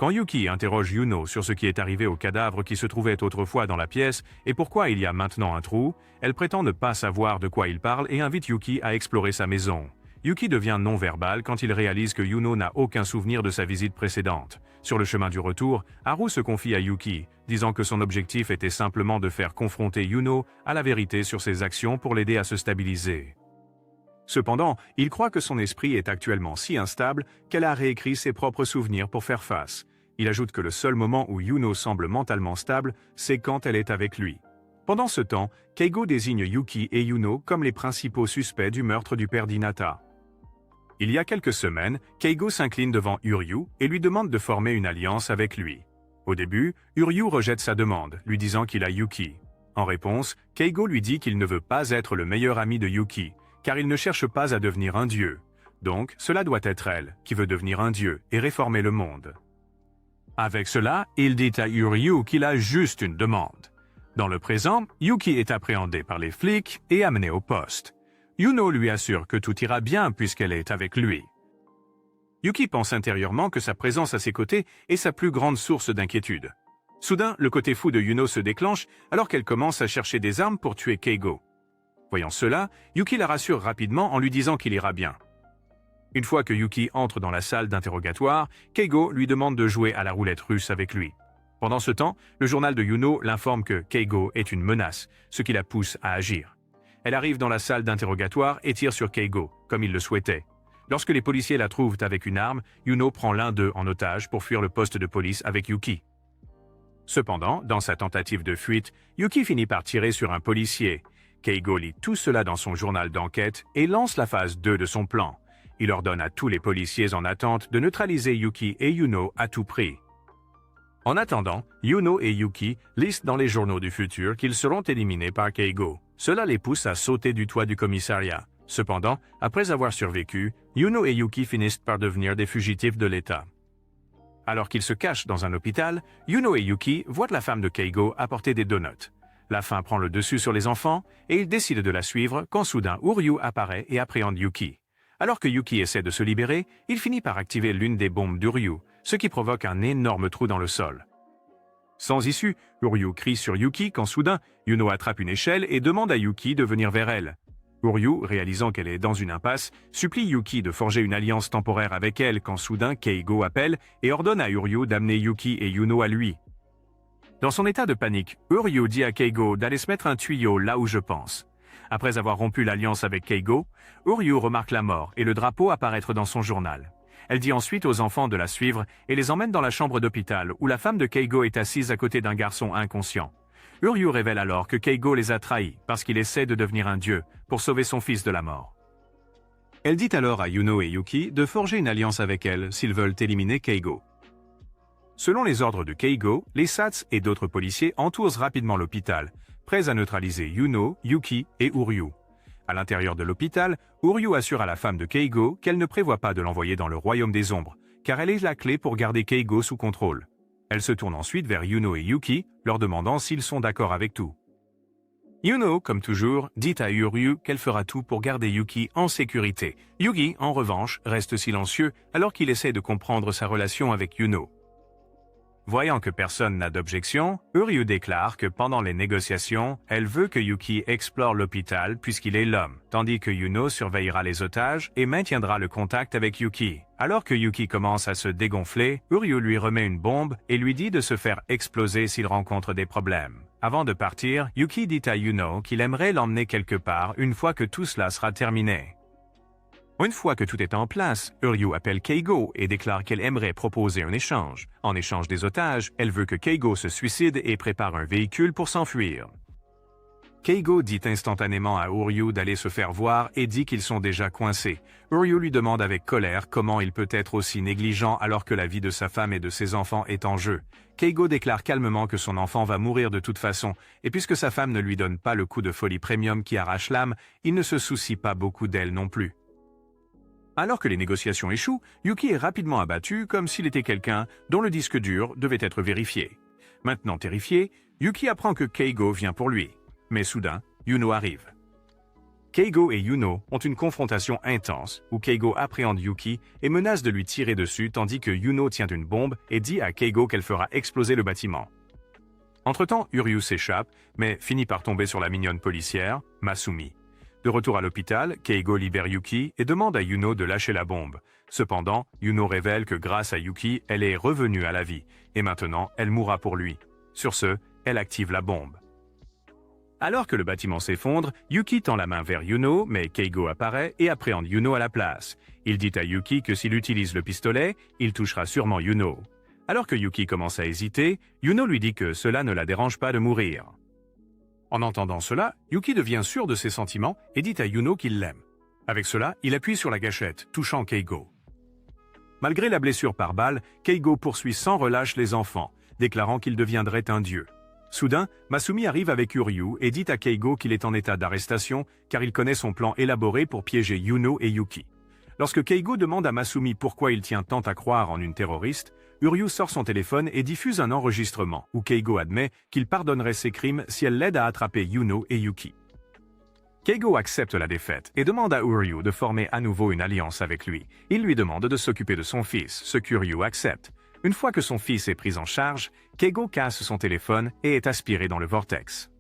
Quand Yuki interroge Yuno sur ce qui est arrivé au cadavre qui se trouvait autrefois dans la pièce et pourquoi il y a maintenant un trou, elle prétend ne pas savoir de quoi il parle et invite Yuki à explorer sa maison. Yuki devient non-verbal quand il réalise que Yuno n'a aucun souvenir de sa visite précédente. Sur le chemin du retour, Haru se confie à Yuki, disant que son objectif était simplement de faire confronter Yuno à la vérité sur ses actions pour l'aider à se stabiliser. Cependant, il croit que son esprit est actuellement si instable qu'elle a réécrit ses propres souvenirs pour faire face. Il ajoute que le seul moment où Yuno semble mentalement stable, c'est quand elle est avec lui. Pendant ce temps, Keigo désigne Yuki et Yuno comme les principaux suspects du meurtre du père d'Hinata. Il y a quelques semaines, Keigo s'incline devant Uryu et lui demande de former une alliance avec lui. Au début, Uryu rejette sa demande, lui disant qu'il a Yuki. En réponse, Keigo lui dit qu'il ne veut pas être le meilleur ami de Yuki, car il ne cherche pas à devenir un dieu. Donc, cela doit être elle, qui veut devenir un dieu et réformer le monde. Avec cela, il dit à Uryu qu'il a juste une demande. Dans le présent, Yuki est appréhendée par les flics et amenée au poste. Yuno lui assure que tout ira bien puisqu'elle est avec lui. Yuki pense intérieurement que sa présence à ses côtés est sa plus grande source d'inquiétude. Soudain, le côté fou de Yuno se déclenche alors qu'elle commence à chercher des armes pour tuer Keigo. Voyant cela, Yuki la rassure rapidement en lui disant qu'il ira bien. Une fois que Yuki entre dans la salle d'interrogatoire, Keigo lui demande de jouer à la roulette russe avec lui. Pendant ce temps, le journal de Yuno l'informe que Keigo est une menace, ce qui la pousse à agir. Elle arrive dans la salle d'interrogatoire et tire sur Keigo, comme il le souhaitait. Lorsque les policiers la trouvent avec une arme, Yuno prend l'un d'eux en otage pour fuir le poste de police avec Yuki. Cependant, dans sa tentative de fuite, Yuki finit par tirer sur un policier. Keigo lit tout cela dans son journal d'enquête et lance la phase 2 de son plan. Il ordonne à tous les policiers en attente de neutraliser Yuki et Yuno à tout prix. En attendant, Yuno et Yuki lisent dans les journaux du futur qu'ils seront éliminés par Keigo. Cela les pousse à sauter du toit du commissariat. Cependant, après avoir survécu, Yuno et Yuki finissent par devenir des fugitifs de l'État. Alors qu'ils se cachent dans un hôpital, Yuno et Yuki voient la femme de Keigo apporter des donuts. La faim prend le dessus sur les enfants et ils décident de la suivre quand soudain Uryu apparaît et appréhende Yuki. Alors que Yuki essaie de se libérer, il finit par activer l'une des bombes d'Uryu, ce qui provoque un énorme trou dans le sol. Sans issue, Uryu crie sur Yuki quand soudain, Yuno attrape une échelle et demande à Yuki de venir vers elle. Uryu, réalisant qu'elle est dans une impasse, supplie Yuki de forger une alliance temporaire avec elle quand soudain Keigo appelle et ordonne à Uryu d'amener Yuki et Yuno à lui. Dans son état de panique, Uryu dit à Keigo d'aller se mettre un tuyau là où je pense. Après avoir rompu l'alliance avec Keigo, Uryu remarque la mort et le drapeau apparaître dans son journal. Elle dit ensuite aux enfants de la suivre et les emmène dans la chambre d'hôpital où la femme de Keigo est assise à côté d'un garçon inconscient. Uryu révèle alors que Keigo les a trahis parce qu'il essaie de devenir un dieu pour sauver son fils de la mort. Elle dit alors à Yuno et Yuki de forger une alliance avec elle s'ils veulent éliminer Keigo. Selon les ordres de Keigo, les Sats et d'autres policiers entourent rapidement l'hôpital, prêts à neutraliser Yuno, Yuki et Uryu. À l'intérieur de l'hôpital, Uryu assure à la femme de Keigo qu'elle ne prévoit pas de l'envoyer dans le royaume des ombres, car elle est la clé pour garder Keigo sous contrôle. Elle se tourne ensuite vers Yuno et Yuki, leur demandant s'ils sont d'accord avec tout. Yuno, comme toujours, dit à Uryu qu'elle fera tout pour garder Yuki en sécurité. Yuki, en revanche, reste silencieux alors qu'il essaie de comprendre sa relation avec Yuno. Voyant que personne n'a d'objection, Uryu déclare que pendant les négociations, elle veut que Yuki explore l'hôpital puisqu'il est l'homme, tandis que Yuno surveillera les otages et maintiendra le contact avec Yuki. Alors que Yuki commence à se dégonfler, Uryu lui remet une bombe et lui dit de se faire exploser s'il rencontre des problèmes. Avant de partir, Yuki dit à Yuno qu'il aimerait l'emmener quelque part une fois que tout cela sera terminé. Une fois que tout est en place, Uryu appelle Keigo et déclare qu'elle aimerait proposer un échange. En échange des otages, elle veut que Keigo se suicide et prépare un véhicule pour s'enfuir. Keigo dit instantanément à Uryu d'aller se faire voir et dit qu'ils sont déjà coincés. Uryu lui demande avec colère comment il peut être aussi négligent alors que la vie de sa femme et de ses enfants est en jeu. Keigo déclare calmement que son enfant va mourir de toute façon, et puisque sa femme ne lui donne pas le coup de folie premium qui arrache l'âme, il ne se soucie pas beaucoup d'elle non plus. Alors que les négociations échouent, Yuki est rapidement abattu comme s'il était quelqu'un dont le disque dur devait être vérifié. Maintenant terrifié, Yuki apprend que Keigo vient pour lui. Mais soudain, Yuno arrive. Keigo et Yuno ont une confrontation intense où Keigo appréhende Yuki et menace de lui tirer dessus tandis que Yuno tient une bombe et dit à Keigo qu'elle fera exploser le bâtiment. Entre-temps, Uryu s'échappe, mais finit par tomber sur la mignonne policière, Masumi. De retour à l'hôpital, Keigo libère Yuki et demande à Yuno de lâcher la bombe. Cependant, Yuno révèle que grâce à Yuki, elle est revenue à la vie, et maintenant, elle mourra pour lui. Sur ce, elle active la bombe. Alors que le bâtiment s'effondre, Yuki tend la main vers Yuno, mais Keigo apparaît et appréhende Yuno à la place. Il dit à Yuki que s'il utilise le pistolet, il touchera sûrement Yuno. Alors que Yuki commence à hésiter, Yuno lui dit que cela ne la dérange pas de mourir. En entendant cela, Yuki devient sûr de ses sentiments et dit à Yuno qu'il l'aime. Avec cela, il appuie sur la gâchette, touchant Keigo. Malgré la blessure par balle, Keigo poursuit sans relâche les enfants, déclarant qu'il deviendrait un dieu. Soudain, Masumi arrive avec Uryu et dit à Keigo qu'il est en état d'arrestation car il connaît son plan élaboré pour piéger Yuno et Yuki. Lorsque Keigo demande à Masumi pourquoi il tient tant à croire en une terroriste, Uryu sort son téléphone et diffuse un enregistrement où Keigo admet qu'il pardonnerait ses crimes si elle l'aide à attraper Yuno et Yuki. Keigo accepte la défaite et demande à Uryu de former à nouveau une alliance avec lui. Il lui demande de s'occuper de son fils, ce qu'Uryu accepte. Une fois que son fils est pris en charge, Keigo casse son téléphone et est aspiré dans le vortex.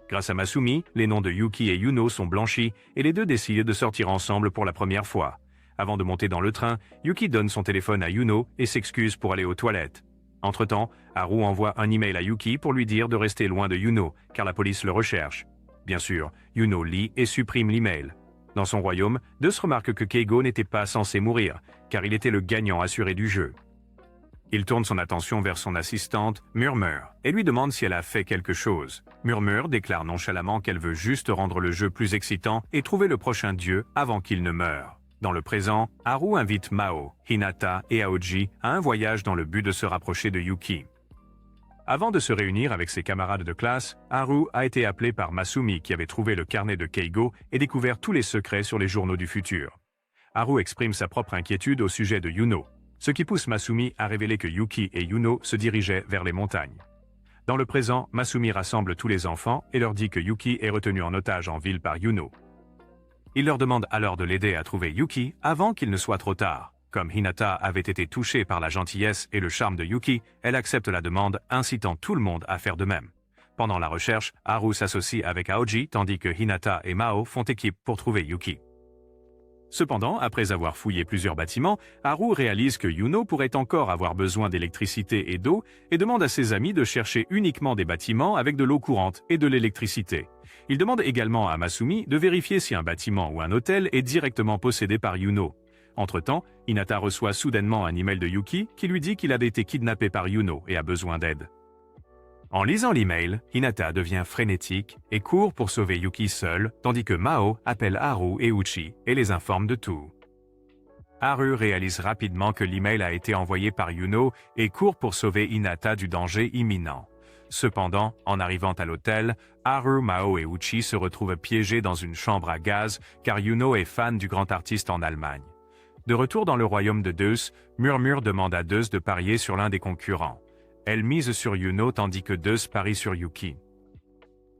Grâce à Masumi, les noms de Yuki et Yuno sont blanchis et les deux décident de sortir ensemble pour la première fois. Avant de monter dans le train, Yuki donne son téléphone à Yuno et s'excuse pour aller aux toilettes. Entre-temps, Haru envoie un email à Yuki pour lui dire de rester loin de Yuno, car la police le recherche. Bien sûr, Yuno lit et supprime l'email. Dans son royaume, Deus remarque que Keigo n'était pas censé mourir, car il était le gagnant assuré du jeu. Il tourne son attention vers son assistante, Murmure, et lui demande si elle a fait quelque chose. Murmure déclare nonchalamment qu'elle veut juste rendre le jeu plus excitant et trouver le prochain dieu avant qu'il ne meure. Dans le présent, Haru invite Mao, Hinata et Aoji à un voyage dans le but de se rapprocher de Yuki. Avant de se réunir avec ses camarades de classe, Haru a été appelé par Masumi qui avait trouvé le carnet de Keigo et découvert tous les secrets sur les journaux du futur. Haru exprime sa propre inquiétude au sujet de Yuno, ce qui pousse Masumi à révéler que Yuki et Yuno se dirigeaient vers les montagnes. Dans le présent, Masumi rassemble tous les enfants et leur dit que Yuki est retenu en otage en ville par Yuno. Il leur demande alors de l'aider à trouver Yuki avant qu'il ne soit trop tard. Comme Hinata avait été touchée par la gentillesse et le charme de Yuki, elle accepte la demande, incitant tout le monde à faire de même. Pendant la recherche, Haru s'associe avec Aoji tandis que Hinata et Mao font équipe pour trouver Yuki. Cependant, après avoir fouillé plusieurs bâtiments, Haru réalise que Yuno pourrait encore avoir besoin d'électricité et d'eau et demande à ses amis de chercher uniquement des bâtiments avec de l'eau courante et de l'électricité. Il demande également à Masumi de vérifier si un bâtiment ou un hôtel est directement possédé par Yuno. Entre-temps, Hinata reçoit soudainement un email de Yuki qui lui dit qu'il a été kidnappé par Yuno et a besoin d'aide. En lisant l'email, Hinata devient frénétique et court pour sauver Yuki seul, tandis que Mao appelle Haru et Uchi et les informe de tout. Haru réalise rapidement que l'email a été envoyé par Yuno et court pour sauver Hinata du danger imminent. Cependant, en arrivant à l'hôtel, Haru, Mao et Uchi se retrouvent piégés dans une chambre à gaz car Yuno est fan du grand artiste en Allemagne. De retour dans le royaume de Deus, Murmure demande à Deus de parier sur l'un des concurrents. Elle mise sur Yuno tandis que Deus parie sur Yuki.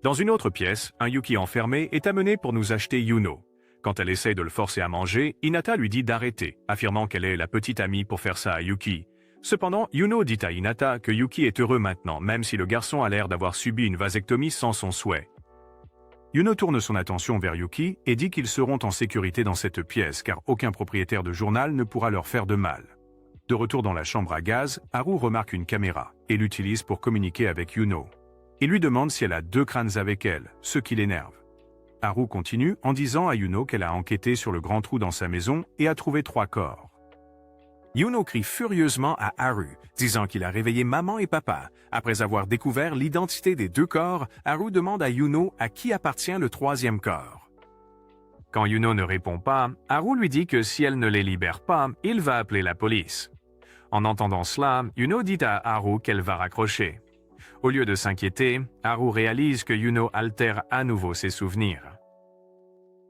Dans une autre pièce, un Yuki enfermé est amené pour nous acheter Yuno. Quand elle essaie de le forcer à manger, Hinata lui dit d'arrêter, affirmant qu'elle est la petite amie pour faire ça à Yuki. Cependant, Yuno dit à Hinata que Yuki est heureux maintenant, même si le garçon a l'air d'avoir subi une vasectomie sans son souhait. Yuno tourne son attention vers Yuki et dit qu'ils seront en sécurité dans cette pièce car aucun propriétaire de journal ne pourra leur faire de mal. De retour dans la chambre à gaz, Haru remarque une caméra et l'utilise pour communiquer avec Yuno. Il lui demande si elle a 2 crânes avec elle, ce qui l'énerve. Haru continue en disant à Yuno qu'elle a enquêté sur le grand trou dans sa maison et a trouvé 3 corps. Yuno crie furieusement à Haru, disant qu'il a réveillé maman et papa. Après avoir découvert l'identité des 2 corps, Haru demande à Yuno à qui appartient le 3e corps. Quand Yuno ne répond pas, Haru lui dit que si elle ne les libère pas, il va appeler la police. En entendant cela, Yuno dit à Haru qu'elle va raccrocher. Au lieu de s'inquiéter, Haru réalise que Yuno altère à nouveau ses souvenirs.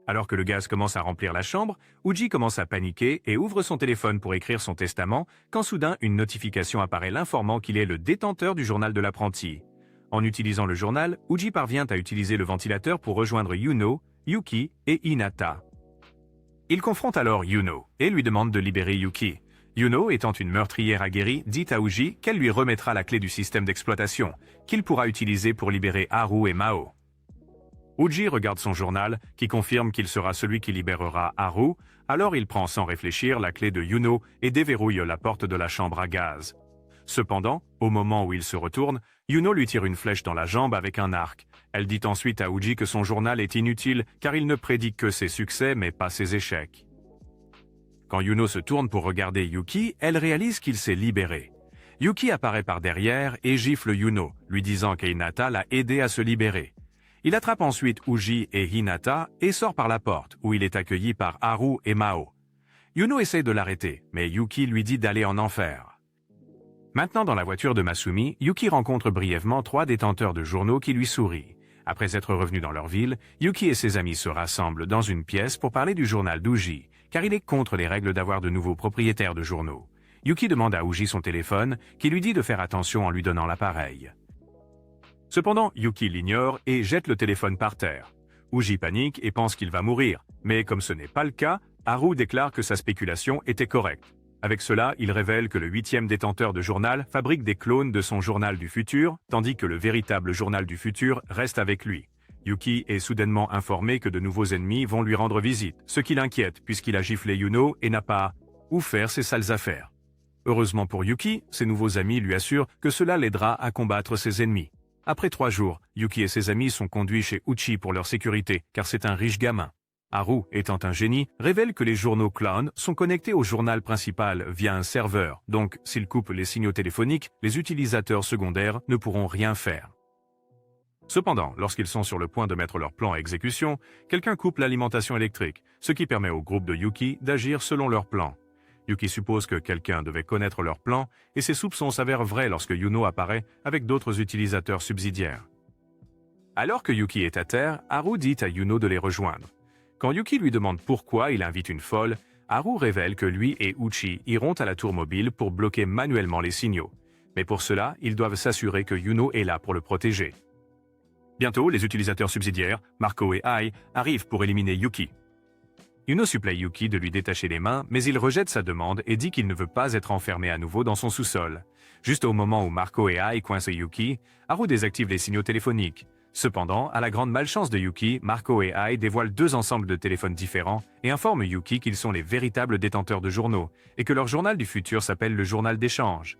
Alors que le gaz commence à remplir la chambre, Uji commence à paniquer et ouvre son téléphone pour écrire son testament, quand soudain une notification apparaît l'informant qu'il est le détenteur du journal de l'apprenti. En utilisant le journal, Uji parvient à utiliser le ventilateur pour rejoindre Yuno, Yuki et Hinata. Il confronte alors Yuno et lui demande de libérer Yuki. Yuno, étant une meurtrière aguerrie, dit à Uji qu'elle lui remettra la clé du système d'exploitation, qu'il pourra utiliser pour libérer Haru et Mao. Uji regarde son journal, qui confirme qu'il sera celui qui libérera Haru, alors il prend sans réfléchir la clé de Yuno et déverrouille la porte de la chambre à gaz. Cependant, au moment où il se retourne, Yuno lui tire une flèche dans la jambe avec un arc. Elle dit ensuite à Uji que son journal est inutile car il ne prédit que ses succès mais pas ses échecs. Quand Yuno se tourne pour regarder Yuki, elle réalise qu'il s'est libéré. Yuki apparaît par derrière et gifle Yuno, lui disant qu'Hinata l'a aidé à se libérer. Il attrape ensuite Uji et Hinata et sort par la porte, où il est accueilli par Haru et Mao. Yuno essaie de l'arrêter, mais Yuki lui dit d'aller en enfer. Maintenant dans la voiture de Masumi, Yuki rencontre brièvement 3 détenteurs de journaux qui lui sourient. Après être revenus dans leur ville, Yuki et ses amis se rassemblent dans une pièce pour parler du journal d'Uji, car il est contre les règles d'avoir de nouveaux propriétaires de journaux. Yuki demande à Uji son téléphone, qui lui dit de faire attention en lui donnant l'appareil. Cependant, Yuki l'ignore et jette le téléphone par terre. Uji panique et pense qu'il va mourir, mais comme ce n'est pas le cas, Haru déclare que sa spéculation était correcte. Avec cela, il révèle que le 8e détenteur de journal fabrique des clones de son journal du futur, tandis que le véritable journal du futur reste avec lui. Yuki est soudainement informé que de nouveaux ennemis vont lui rendre visite, ce qui l'inquiète puisqu'il a giflé Yuno et n'a pas où faire ses sales affaires. Heureusement pour Yuki, ses nouveaux amis lui assurent que cela l'aidera à combattre ses ennemis. Après 3 jours, Yuki et ses amis sont conduits chez Uchi pour leur sécurité, car c'est un riche gamin. Haru, étant un génie, révèle que les journaux clown sont connectés au journal principal via un serveur, donc s'il coupe les signaux téléphoniques, les utilisateurs secondaires ne pourront rien faire. Cependant, lorsqu'ils sont sur le point de mettre leur plan à exécution, quelqu'un coupe l'alimentation électrique, ce qui permet au groupe de Yuki d'agir selon leur plan. Yuki suppose que quelqu'un devait connaître leur plan et ses soupçons s'avèrent vrais lorsque Yuno apparaît avec d'autres utilisateurs subsidiaires. Alors que Yuki est à terre, Haru dit à Yuno de les rejoindre. Quand Yuki lui demande pourquoi il invite une folle, Haru révèle que lui et Uchi iront à la tour mobile pour bloquer manuellement les signaux. Mais pour cela, ils doivent s'assurer que Yuno est là pour le protéger. Bientôt, les utilisateurs subsidiaires, Marco et Ai, arrivent pour éliminer Yuki. Yuno supplie Yuki de lui détacher les mains, mais il rejette sa demande et dit qu'il ne veut pas être enfermé à nouveau dans son sous-sol. Juste au moment où Marco et Ai coincent Yuki, Haru désactive les signaux téléphoniques. Cependant, à la grande malchance de Yuki, Marco et Ai dévoilent 2 ensembles de téléphones différents et informent Yuki qu'ils sont les véritables détenteurs de journaux et que leur journal du futur s'appelle le journal d'échange.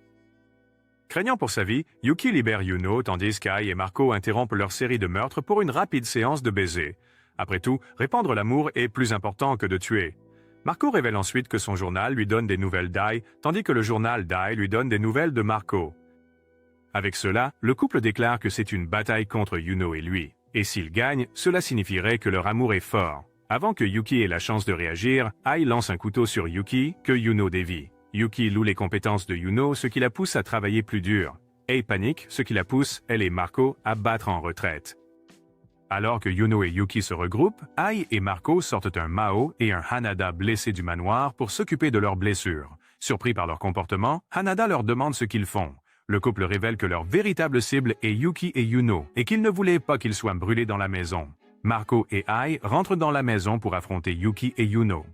Craignant pour sa vie, Yuki libère Yuno tandis qu'Ai et Marco interrompent leur série de meurtres pour une rapide séance de baisers. Après tout, répandre l'amour est plus important que de tuer. Marco révèle ensuite que son journal lui donne des nouvelles d'Ai, tandis que le journal d'Ai lui donne des nouvelles de Marco. Avec cela, le couple déclare que c'est une bataille contre Yuno et lui. Et s'ils gagnent, cela signifierait que leur amour est fort. Avant que Yuki ait la chance de réagir, Ai lance un couteau sur Yuki, que Yuno dévie. Yuki loue les compétences de Yuno, ce qui la pousse à travailler plus dur. Ai panique, ce qui la pousse, elle et Marco, à battre en retraite. Alors que Yuno et Yuki se regroupent, Ai et Marco sortent un Mao et un Hanada blessés du manoir pour s'occuper de leurs blessures. Surpris par leur comportement, Hanada leur demande ce qu'ils font. Le couple révèle que leur véritable cible est Yuki et Yuno et qu'ils ne voulaient pas qu'ils soient brûlés dans la maison. Marco et Ai rentrent dans la maison pour affronter Yuki et Yuno.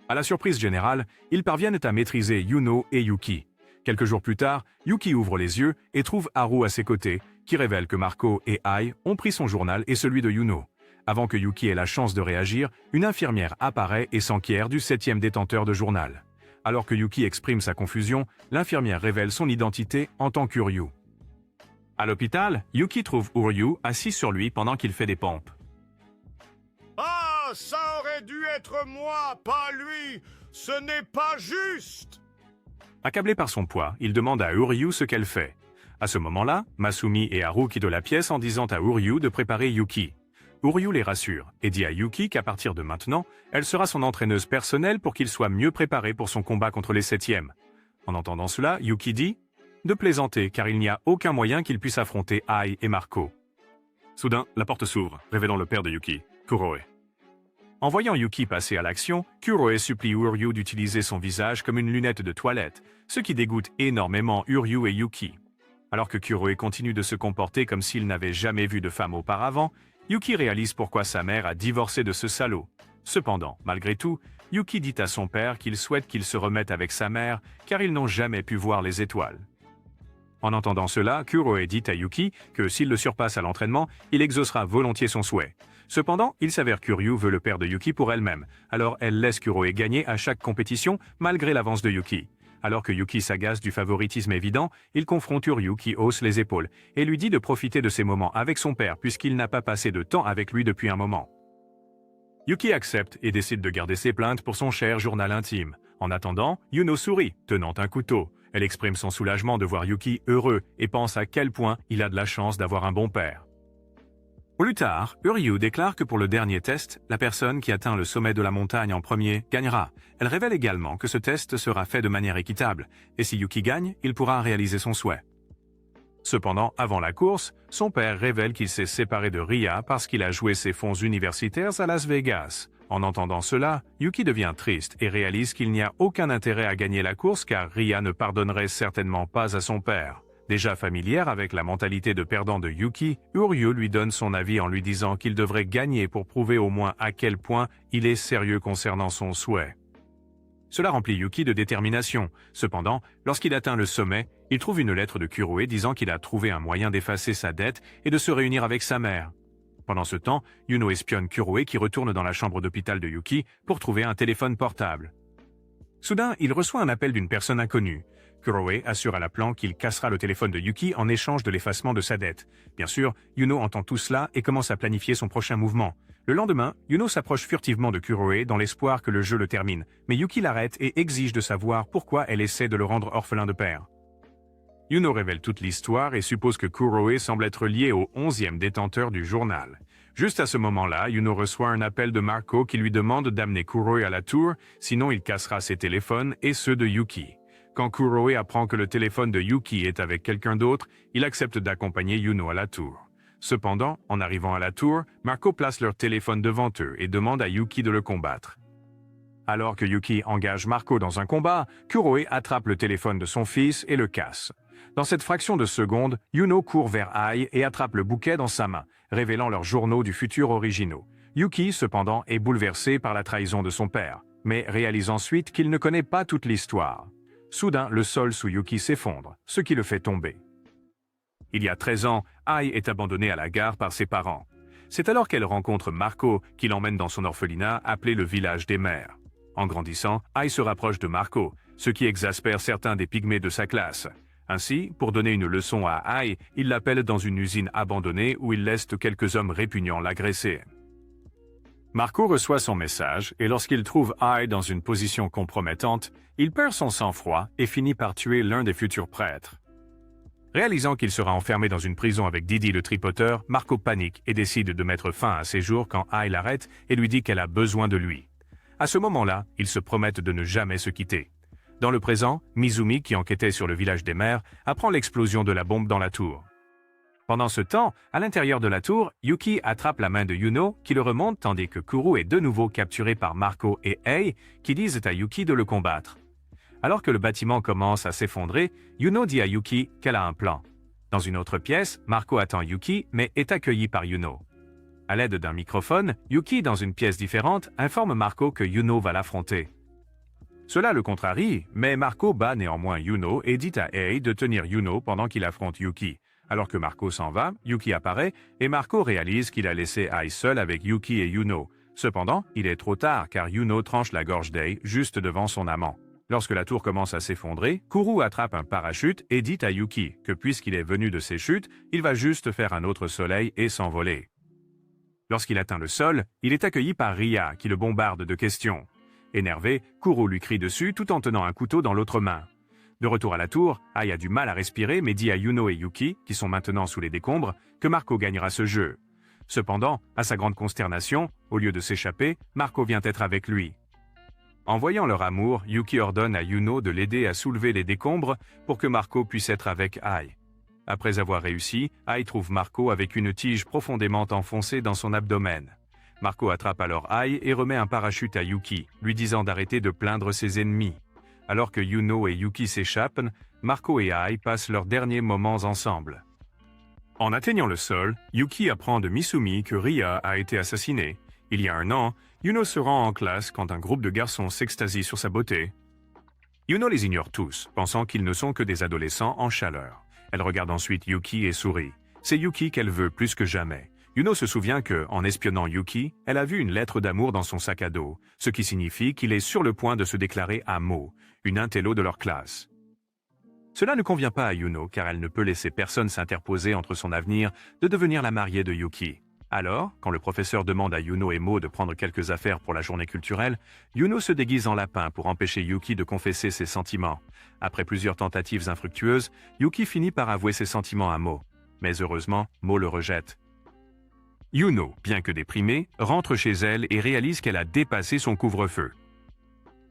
À la surprise générale, ils parviennent à maîtriser Yuno et Yuki. Quelques jours plus tard, Yuki ouvre les yeux et trouve Haru à ses côtés, qui révèle que Marco et Ai ont pris son journal et celui de Yuno. Avant que Yuki ait la chance de réagir, une infirmière apparaît et s'enquiert du 7e détenteur de journal. Alors que Yuki exprime sa confusion, l'infirmière révèle son identité en tant qu'Uryu. À l'hôpital, Yuki trouve Uryu assis sur lui pendant qu'il fait des pompes. Ah, ça aurait dû être moi, pas lui. Ce n'est pas juste. Accablé par son poids, il demande à Uryu ce qu'elle fait. À ce moment-là, Masumi et Haru quittent la pièce en disant à Uryu de préparer Yuki. Uryu les rassure et dit à Yuki qu'à partir de maintenant, elle sera son entraîneuse personnelle pour qu'il soit mieux préparé pour son combat contre les 7e. En entendant cela, Yuki dit de plaisanter car il n'y a aucun moyen qu'il puisse affronter Ai et Marco. Soudain, la porte s'ouvre, révélant le père de Yuki, Kuroe. En voyant Yuki passer à l'action, Kuroe supplie Uryu d'utiliser son visage comme une lunette de toilette, ce qui dégoûte énormément Uryu et Yuki. Alors que Kuroe continue de se comporter comme s'il n'avait jamais vu de femme auparavant, Yuki réalise pourquoi sa mère a divorcé de ce salaud. Cependant, malgré tout, Yuki dit à son père qu'il souhaite qu'il se remette avec sa mère car ils n'ont jamais pu voir les étoiles. En entendant cela, Kuroe dit à Yuki que s'il le surpasse à l'entraînement, il exaucera volontiers son souhait. Cependant, il s'avère qu'Uryu veut le père de Yuki pour elle-même, alors elle laisse Kuroe gagner à chaque compétition malgré l'avance de Yuki. Alors que Yuki s'agace du favoritisme évident, il confronte Uryu qui hausse les épaules et lui dit de profiter de ses moments avec son père puisqu'il n'a pas passé de temps avec lui depuis un moment. Yuki accepte et décide de garder ses plaintes pour son cher journal intime. En attendant, Yuno sourit, tenant un couteau. Elle exprime son soulagement de voir Yuki heureux et pense à quel point il a de la chance d'avoir un bon père. Plus tard, Uryu déclare que pour le dernier test, la personne qui atteint le sommet de la montagne en premier gagnera. Elle révèle également que ce test sera fait de manière équitable, et si Yuki gagne, il pourra réaliser son souhait. Cependant, avant la course, son père révèle qu'il s'est séparé de Ria parce qu'il a joué ses fonds universitaires à Las Vegas. En entendant cela, Yuki devient triste et réalise qu'il n'y a aucun intérêt à gagner la course car Ria ne pardonnerait certainement pas à son père. Déjà familière avec la mentalité de perdant de Yuki, Uryu lui donne son avis en lui disant qu'il devrait gagner pour prouver au moins à quel point il est sérieux concernant son souhait. Cela remplit Yuki de détermination. Cependant, lorsqu'il atteint le sommet, il trouve une lettre de Kuroe disant qu'il a trouvé un moyen d'effacer sa dette et de se réunir avec sa mère. Pendant ce temps, Yuno espionne Kuroe qui retourne dans la chambre d'hôpital de Yuki pour trouver un téléphone portable. Soudain, il reçoit un appel d'une personne inconnue. Kuroe assure à l'appelant qu'il cassera le téléphone de Yuki en échange de l'effacement de sa dette. Bien sûr, Yuno entend tout cela et commence à planifier son prochain mouvement. Le lendemain, Yuno s'approche furtivement de Kuroe dans l'espoir que le jeu le termine, mais Yuki l'arrête et exige de savoir pourquoi elle essaie de le rendre orphelin de père. Yuno révèle toute l'histoire et suppose que Kuroe semble être lié au 11e détenteur du journal. Juste à ce moment-là, Yuno reçoit un appel de Marco qui lui demande d'amener Kuroe à la tour, sinon il cassera ses téléphones et ceux de Yuki. Quand Kuroe apprend que le téléphone de Yuki est avec quelqu'un d'autre, il accepte d'accompagner Yuno à la tour. Cependant, en arrivant à la tour, Marco place leur téléphone devant eux et demande à Yuki de le combattre. Alors que Yuki engage Marco dans un combat, Kuroe attrape le téléphone de son fils et le casse. Dans cette fraction de seconde, Yuno court vers Ai et attrape le bouquet dans sa main, révélant leurs journaux du futur originaux. Yuki, cependant, est bouleversé par la trahison de son père, mais réalise ensuite qu'il ne connaît pas toute l'histoire. Soudain, le sol sous Yuki s'effondre, ce qui le fait tomber. Il y a 13 ans, Ai est abandonnée à la gare par ses parents. C'est alors qu'elle rencontre Marco, qui l'emmène dans son orphelinat appelé le village des mères. En grandissant, Ai se rapproche de Marco, ce qui exaspère certains des pygmées de sa classe. Ainsi, pour donner une leçon à Ai, il l'appelle dans une usine abandonnée où il laisse quelques hommes répugnants l'agresser. Marco reçoit son message et lorsqu'il trouve Ai dans une position compromettante, il perd son sang-froid et finit par tuer l'un des futurs prêtres. Réalisant qu'il sera enfermé dans une prison avec Didi le tripoteur, Marco panique et décide de mettre fin à ses jours quand Ai l'arrête et lui dit qu'elle a besoin de lui. À ce moment-là, ils se promettent de ne jamais se quitter. Dans le présent, Mizumi, qui enquêtait sur le village des mères, apprend l'explosion de la bombe dans la tour. Pendant ce temps, à l'intérieur de la tour, Yuki attrape la main de Yuno, qui le remonte tandis que Kuru est de nouveau capturé par Marco et Ei, qui disent à Yuki de le combattre. Alors que le bâtiment commence à s'effondrer, Yuno dit à Yuki qu'elle a un plan. Dans une autre pièce, Marco attend Yuki, mais est accueilli par Yuno. À l'aide d'un microphone, Yuki, dans une pièce différente, informe Marco que Yuno va l'affronter. Cela le contrarie, mais Marco bat néanmoins Yuno et dit à Ei de tenir Yuno pendant qu'il affronte Yuki. Alors que Marco s'en va, Yuki apparaît et Marco réalise qu'il a laissé Ai seul avec Yuki et Yuno. Cependant, il est trop tard car Yuno tranche la gorge d'Ei juste devant son amant. Lorsque la tour commence à s'effondrer, Kuru attrape un parachute et dit à Yuki que puisqu'il est venu de ses chutes, il va juste faire un autre soleil et s'envoler. Lorsqu'il atteint le sol, il est accueilli par Ria qui le bombarde de questions. Énervé, Kuru lui crie dessus tout en tenant un couteau dans l'autre main. De retour à la tour, Ai a du mal à respirer mais dit à Yuno et Yuki, qui sont maintenant sous les décombres, que Marco gagnera ce jeu. Cependant, à sa grande consternation, au lieu de s'échapper, Marco vient être avec lui. En voyant leur amour, Yuki ordonne à Yuno de l'aider à soulever les décombres pour que Marco puisse être avec Ai. Après avoir réussi, Ai trouve Marco avec une tige profondément enfoncée dans son abdomen. Marco attrape alors Ai et remet un parachute à Yuki, lui disant d'arrêter de plaindre ses ennemis. Alors que Yuno et Yuki s'échappent, Marco et Ai passent leurs derniers moments ensemble. En atteignant le sol, Yuki apprend de Mizumi que Ria a été assassinée. Il y a 1 an, Yuno se rend en classe quand un groupe de garçons s'extasie sur sa beauté. Yuno les ignore tous, pensant qu'ils ne sont que des adolescents en chaleur. Elle regarde ensuite Yuki et sourit. C'est Yuki qu'elle veut plus que jamais. Yuno se souvient que, en espionnant Yuki, elle a vu une lettre d'amour dans son sac à dos, ce qui signifie qu'il est sur le point de se déclarer amo, une intello de leur classe. Cela ne convient pas à Yuno car elle ne peut laisser personne s'interposer entre son avenir de devenir la mariée de Yuki. Alors, quand le professeur demande à Yuno et Mo de prendre quelques affaires pour la journée culturelle, Yuno se déguise en lapin pour empêcher Yuki de confesser ses sentiments. Après plusieurs tentatives infructueuses, Yuki finit par avouer ses sentiments à Mo. Mais heureusement, Mo le rejette. Yuno, bien que déprimée, rentre chez elle et réalise qu'elle a dépassé son couvre-feu.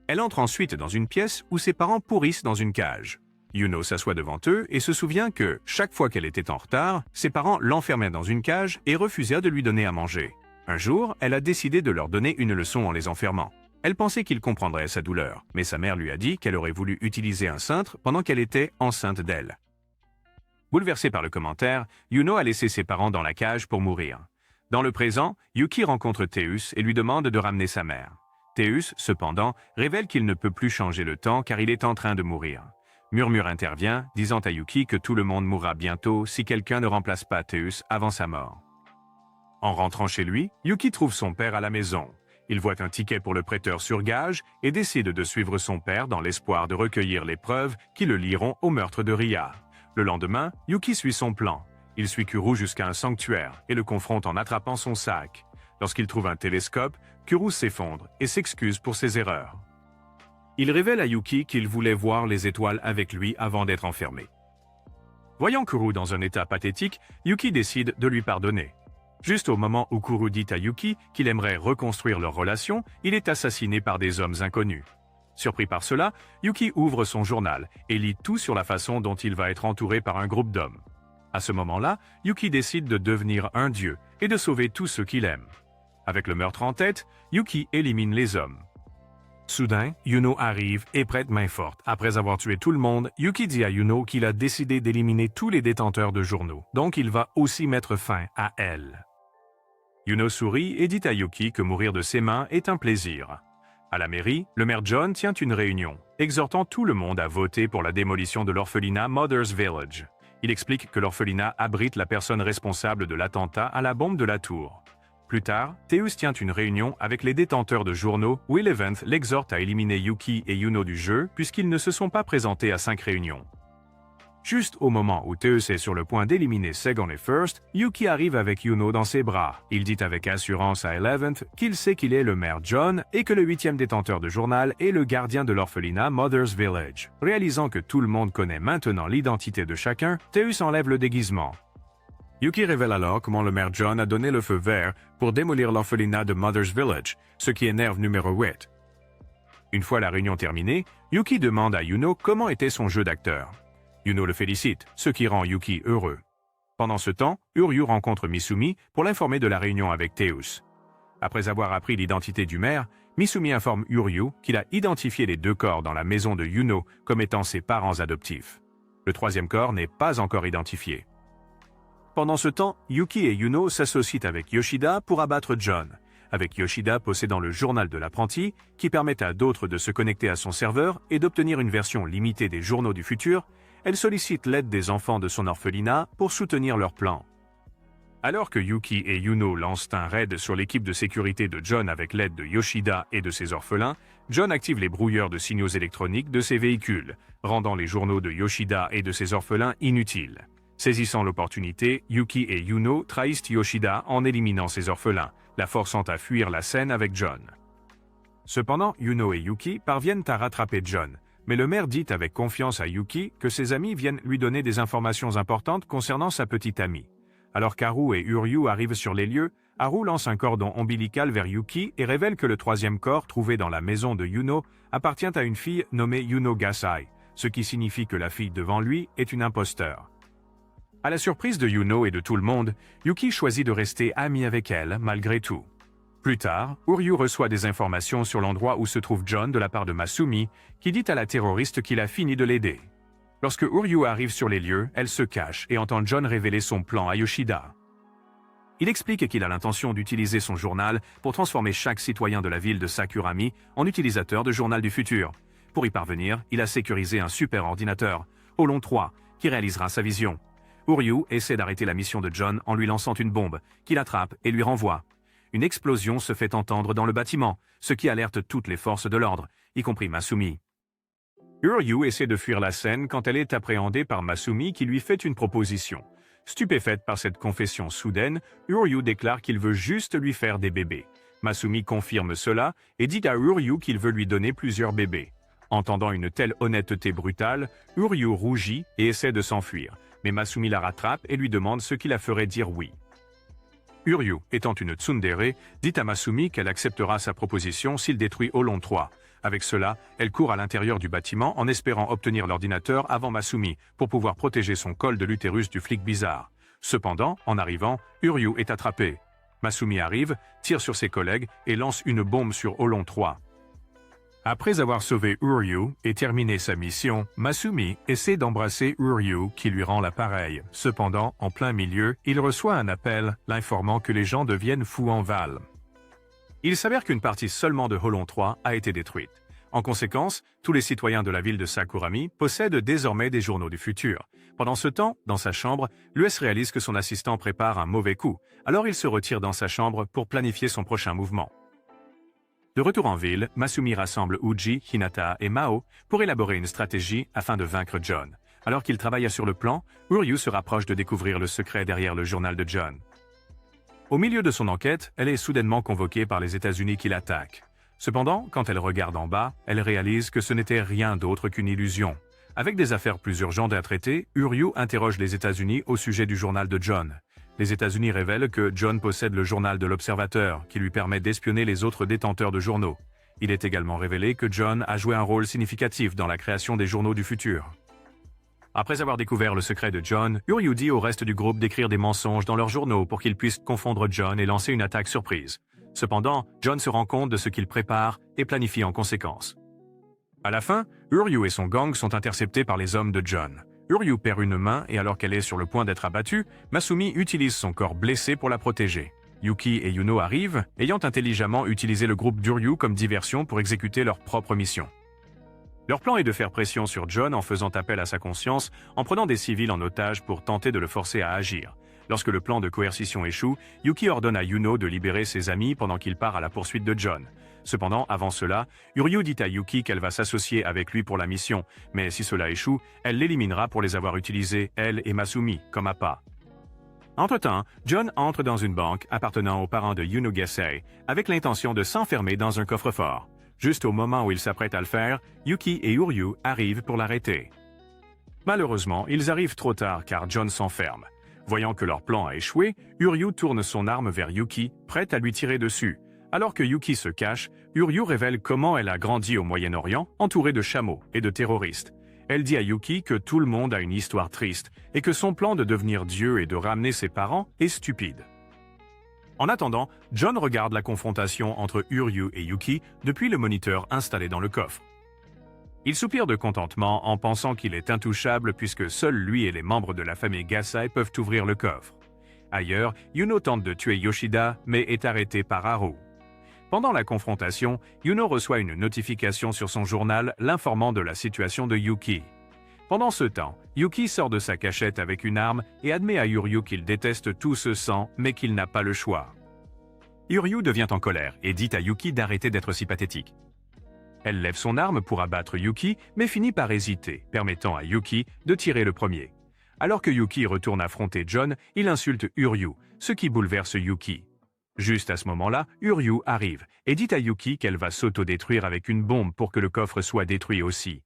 Elle entre ensuite dans une pièce où ses parents pourrissent dans une cage. Yuno s'assoit devant eux et se souvient que, chaque fois qu'elle était en retard, ses parents l'enfermaient dans une cage et refusèrent de lui donner à manger. Un jour, elle a décidé de leur donner une leçon en les enfermant. Elle pensait qu'ils comprendraient sa douleur, mais sa mère lui a dit qu'elle aurait voulu utiliser un cintre pendant qu'elle était enceinte d'elle. Bouleversée par le commentaire, Yuno a laissé ses parents dans la cage pour mourir. Dans le présent, Yuki rencontre Teus et lui demande de ramener sa mère. Teus, cependant, révèle qu'il ne peut plus changer le temps car il est en train de mourir. Murmure intervient, disant à Yuki que tout le monde mourra bientôt si quelqu'un ne remplace pas Teus avant sa mort. En rentrant chez lui, Yuki trouve son père à la maison. Il voit un ticket pour le prêteur sur gage et décide de suivre son père dans l'espoir de recueillir les preuves qui le lieront au meurtre de Ria. Le lendemain, Yuki suit son plan. Il suit Kuru jusqu'à un sanctuaire et le confronte en attrapant son sac. Lorsqu'il trouve un télescope, Kuru s'effondre et s'excuse pour ses erreurs. Il révèle à Yuki qu'il voulait voir les étoiles avec lui avant d'être enfermé. Voyant Kuru dans un état pathétique, Yuki décide de lui pardonner. Juste au moment où Kuru dit à Yuki qu'il aimerait reconstruire leur relation, il est assassiné par des hommes inconnus. Surpris par cela, Yuki ouvre son journal et lit tout sur la façon dont il va être entouré par un groupe d'hommes. À ce moment-là, Yuki décide de devenir un dieu et de sauver tous ceux qu'il aime. Avec le meurtre en tête, Yuki élimine les hommes. Soudain, Yuno arrive et prête main forte. Après avoir tué tout le monde, Yuki dit à Yuno qu'il a décidé d'éliminer tous les détenteurs de journaux, donc il va aussi mettre fin à elle. Yuno sourit et dit à Yuki que mourir de ses mains est un plaisir. À la mairie, le maire John tient une réunion, exhortant tout le monde à voter pour la démolition de l'orphelinat Mother's Village. Il explique que l'orphelinat abrite la personne responsable de l'attentat à la bombe de la tour. Plus tard, Teus tient une réunion avec les détenteurs de journaux où Eleventh l'exhorte à éliminer Yuki et Yuno du jeu puisqu'ils ne se sont pas présentés à 5 réunions. Juste au moment où Teus est sur le point d'éliminer Second et First, Yuki arrive avec Yuno dans ses bras. Il dit avec assurance à Eleventh qu'il sait qu'il est le maire John et que le 8e détenteur de journal est le gardien de l'orphelinat Mother's Village. Réalisant que tout le monde connaît maintenant l'identité de chacun, Teus enlève le déguisement. Yuki révèle alors comment le maire John a donné le feu vert pour démolir l'orphelinat de Mother's Village, ce qui énerve numéro 8. Une fois la réunion terminée, Yuki demande à Yuno comment était son jeu d'acteur. Yuno le félicite, ce qui rend Yuki heureux. Pendant ce temps, Uryu rencontre Misumi pour l'informer de la réunion avec Teus. Après avoir appris l'identité du maire, Misumi informe Uryu qu'il a identifié les 2 corps dans la maison de Yuno comme étant ses parents adoptifs. Le 3e corps n'est pas encore identifié. Pendant ce temps, Yuki et Yuno s'associent avec Yoshida pour abattre John, avec Yoshida possédant le journal de l'apprenti qui permet à d'autres de se connecter à son serveur et d'obtenir une version limitée des journaux du futur. Elle sollicite l'aide des enfants de son orphelinat pour soutenir leur plan. Alors que Yuki et Yuno lancent un raid sur l'équipe de sécurité de John avec l'aide de Yoshida et de ses orphelins, John active les brouilleurs de signaux électroniques de ses véhicules, rendant les journaux de Yoshida et de ses orphelins inutiles. Saisissant l'opportunité, Yuki et Yuno trahissent Yoshida en éliminant ses orphelins, la forçant à fuir la scène avec John. Cependant, Yuno et Yuki parviennent à rattraper John, mais le maire dit avec confiance à Yuki que ses amis viennent lui donner des informations importantes concernant sa petite amie. Alors qu'Haru et Uryu arrivent sur les lieux, Haru lance un cordon ombilical vers Yuki et révèle que le 3e corps trouvé dans la maison de Yuno appartient à une fille nommée Yuno Gasai, ce qui signifie que la fille devant lui est une imposteur. À la surprise de Yuno et de tout le monde, Yuki choisit de rester ami avec elle malgré tout. Plus tard, Uryu reçoit des informations sur l'endroit où se trouve John de la part de Masumi, qui dit à la terroriste qu'il a fini de l'aider. Lorsque Uryu arrive sur les lieux, elle se cache et entend John révéler son plan à Yoshida. Il explique qu'il a l'intention d'utiliser son journal pour transformer chaque citoyen de la ville de Sakurami en utilisateur de journal du futur. Pour y parvenir, il a sécurisé un super ordinateur, Olon 3, qui réalisera sa vision. Uryu essaie d'arrêter la mission de John en lui lançant une bombe, qu'il attrape et lui renvoie. Une explosion se fait entendre dans le bâtiment, ce qui alerte toutes les forces de l'ordre, y compris Masumi. Uryu essaie de fuir la scène quand elle est appréhendée par Masumi qui lui fait une proposition. Stupéfaite par cette confession soudaine, Uryu déclare qu'il veut juste lui faire des bébés. Masumi confirme cela et dit à Uryu qu'il veut lui donner plusieurs bébés. Entendant une telle honnêteté brutale, Uryu rougit et essaie de s'enfuir, mais Masumi la rattrape et lui demande ce qui la ferait dire oui. Uryu, étant une tsundere, dit à Masumi qu'elle acceptera sa proposition s'il détruit Olon 3. Avec cela, elle court à l'intérieur du bâtiment en espérant obtenir l'ordinateur avant Masumi pour pouvoir protéger son col de l'utérus du flic bizarre. Cependant, en arrivant, Uryu est attrapé. Masumi arrive, tire sur ses collègues et lance une bombe sur Olon 3. Après avoir sauvé Uryu et terminé sa mission, Masumi essaie d'embrasser Uryu qui lui rend l'appareil. Cependant, en plein milieu, il reçoit un appel l'informant que les gens deviennent fous en Val. Il s'avère qu'une partie seulement de Holon 3 a été détruite. En conséquence, tous les citoyens de la ville de Sakurami possèdent désormais des journaux du futur. Pendant ce temps, dans sa chambre, l'US réalise que son assistant prépare un mauvais coup, alors il se retire dans sa chambre pour planifier son prochain mouvement. De retour en ville, Masumi rassemble Uji, Hinata et Mao pour élaborer une stratégie afin de vaincre John. Alors qu'il travaille sur le plan, Uryu se rapproche de découvrir le secret derrière le journal de John. Au milieu de son enquête, elle est soudainement convoquée par les États-Unis qui l'attaquent. Cependant, quand elle regarde en bas, elle réalise que ce n'était rien d'autre qu'une illusion. Avec des affaires plus urgentes à traiter, Uryu interroge les États-Unis au sujet du journal de John. Les États-Unis révèlent que John possède le journal de l'Observateur, qui lui permet d'espionner les autres détenteurs de journaux. Il est également révélé que John a joué un rôle significatif dans la création des journaux du futur. Après avoir découvert le secret de John, Uryu dit au reste du groupe d'écrire des mensonges dans leurs journaux pour qu'ils puissent confondre John et lancer une attaque surprise. Cependant, John se rend compte de ce qu'il prépare et planifie en conséquence. À la fin, Uryu et son gang sont interceptés par les hommes de John. Uryu perd une main et alors qu'elle est sur le point d'être abattue, Masumi utilise son corps blessé pour la protéger. Yuki et Yuno arrivent, ayant intelligemment utilisé le groupe d'Uryu comme diversion pour exécuter leur propre mission. Leur plan est de faire pression sur John en faisant appel à sa conscience, en prenant des civils en otage pour tenter de le forcer à agir. Lorsque le plan de coercition échoue, Yuki ordonne à Yuno de libérer ses amis pendant qu'il part à la poursuite de John. Cependant, avant cela, Uryu dit à Yuki qu'elle va s'associer avec lui pour la mission, mais si cela échoue, elle l'éliminera pour les avoir utilisés, elle et Masumi, comme appât. Entre-temps, John entre dans une banque appartenant aux parents de Yuno Gesei, avec l'intention de s'enfermer dans un coffre-fort. Juste au moment où il s'apprête à le faire, Yuki et Uryu arrivent pour l'arrêter. Malheureusement, ils arrivent trop tard car John s'enferme. Voyant que leur plan a échoué, Uryu tourne son arme vers Yuki, prête à lui tirer dessus. Alors que Yuki se cache, Uryu révèle comment elle a grandi au Moyen-Orient, entourée de chameaux et de terroristes. Elle dit à Yuki que tout le monde a une histoire triste et que son plan de devenir Dieu et de ramener ses parents est stupide. En attendant, John regarde la confrontation entre Uryu et Yuki depuis le moniteur installé dans le coffre. Il soupire de contentement en pensant qu'il est intouchable puisque seul lui et les membres de la famille Gasai peuvent ouvrir le coffre. Ailleurs, Yuno tente de tuer Yoshida mais est arrêté par Haru. Pendant la confrontation, Yuno reçoit une notification sur son journal l'informant de la situation de Yuki. Pendant ce temps, Yuki sort de sa cachette avec une arme et admet à Uryu qu'il déteste tout ce sang mais qu'il n'a pas le choix. Uryu devient en colère et dit à Yuki d'arrêter d'être si pathétique. Elle lève son arme pour abattre Yuki mais finit par hésiter, permettant à Yuki de tirer le premier. Alors que Yuki retourne affronter John, il insulte Uryu, ce qui bouleverse Yuki. Juste à ce moment-là, Uryu arrive et dit à Yuki qu'elle va s'autodétruire avec une bombe pour que le coffre soit détruit aussi.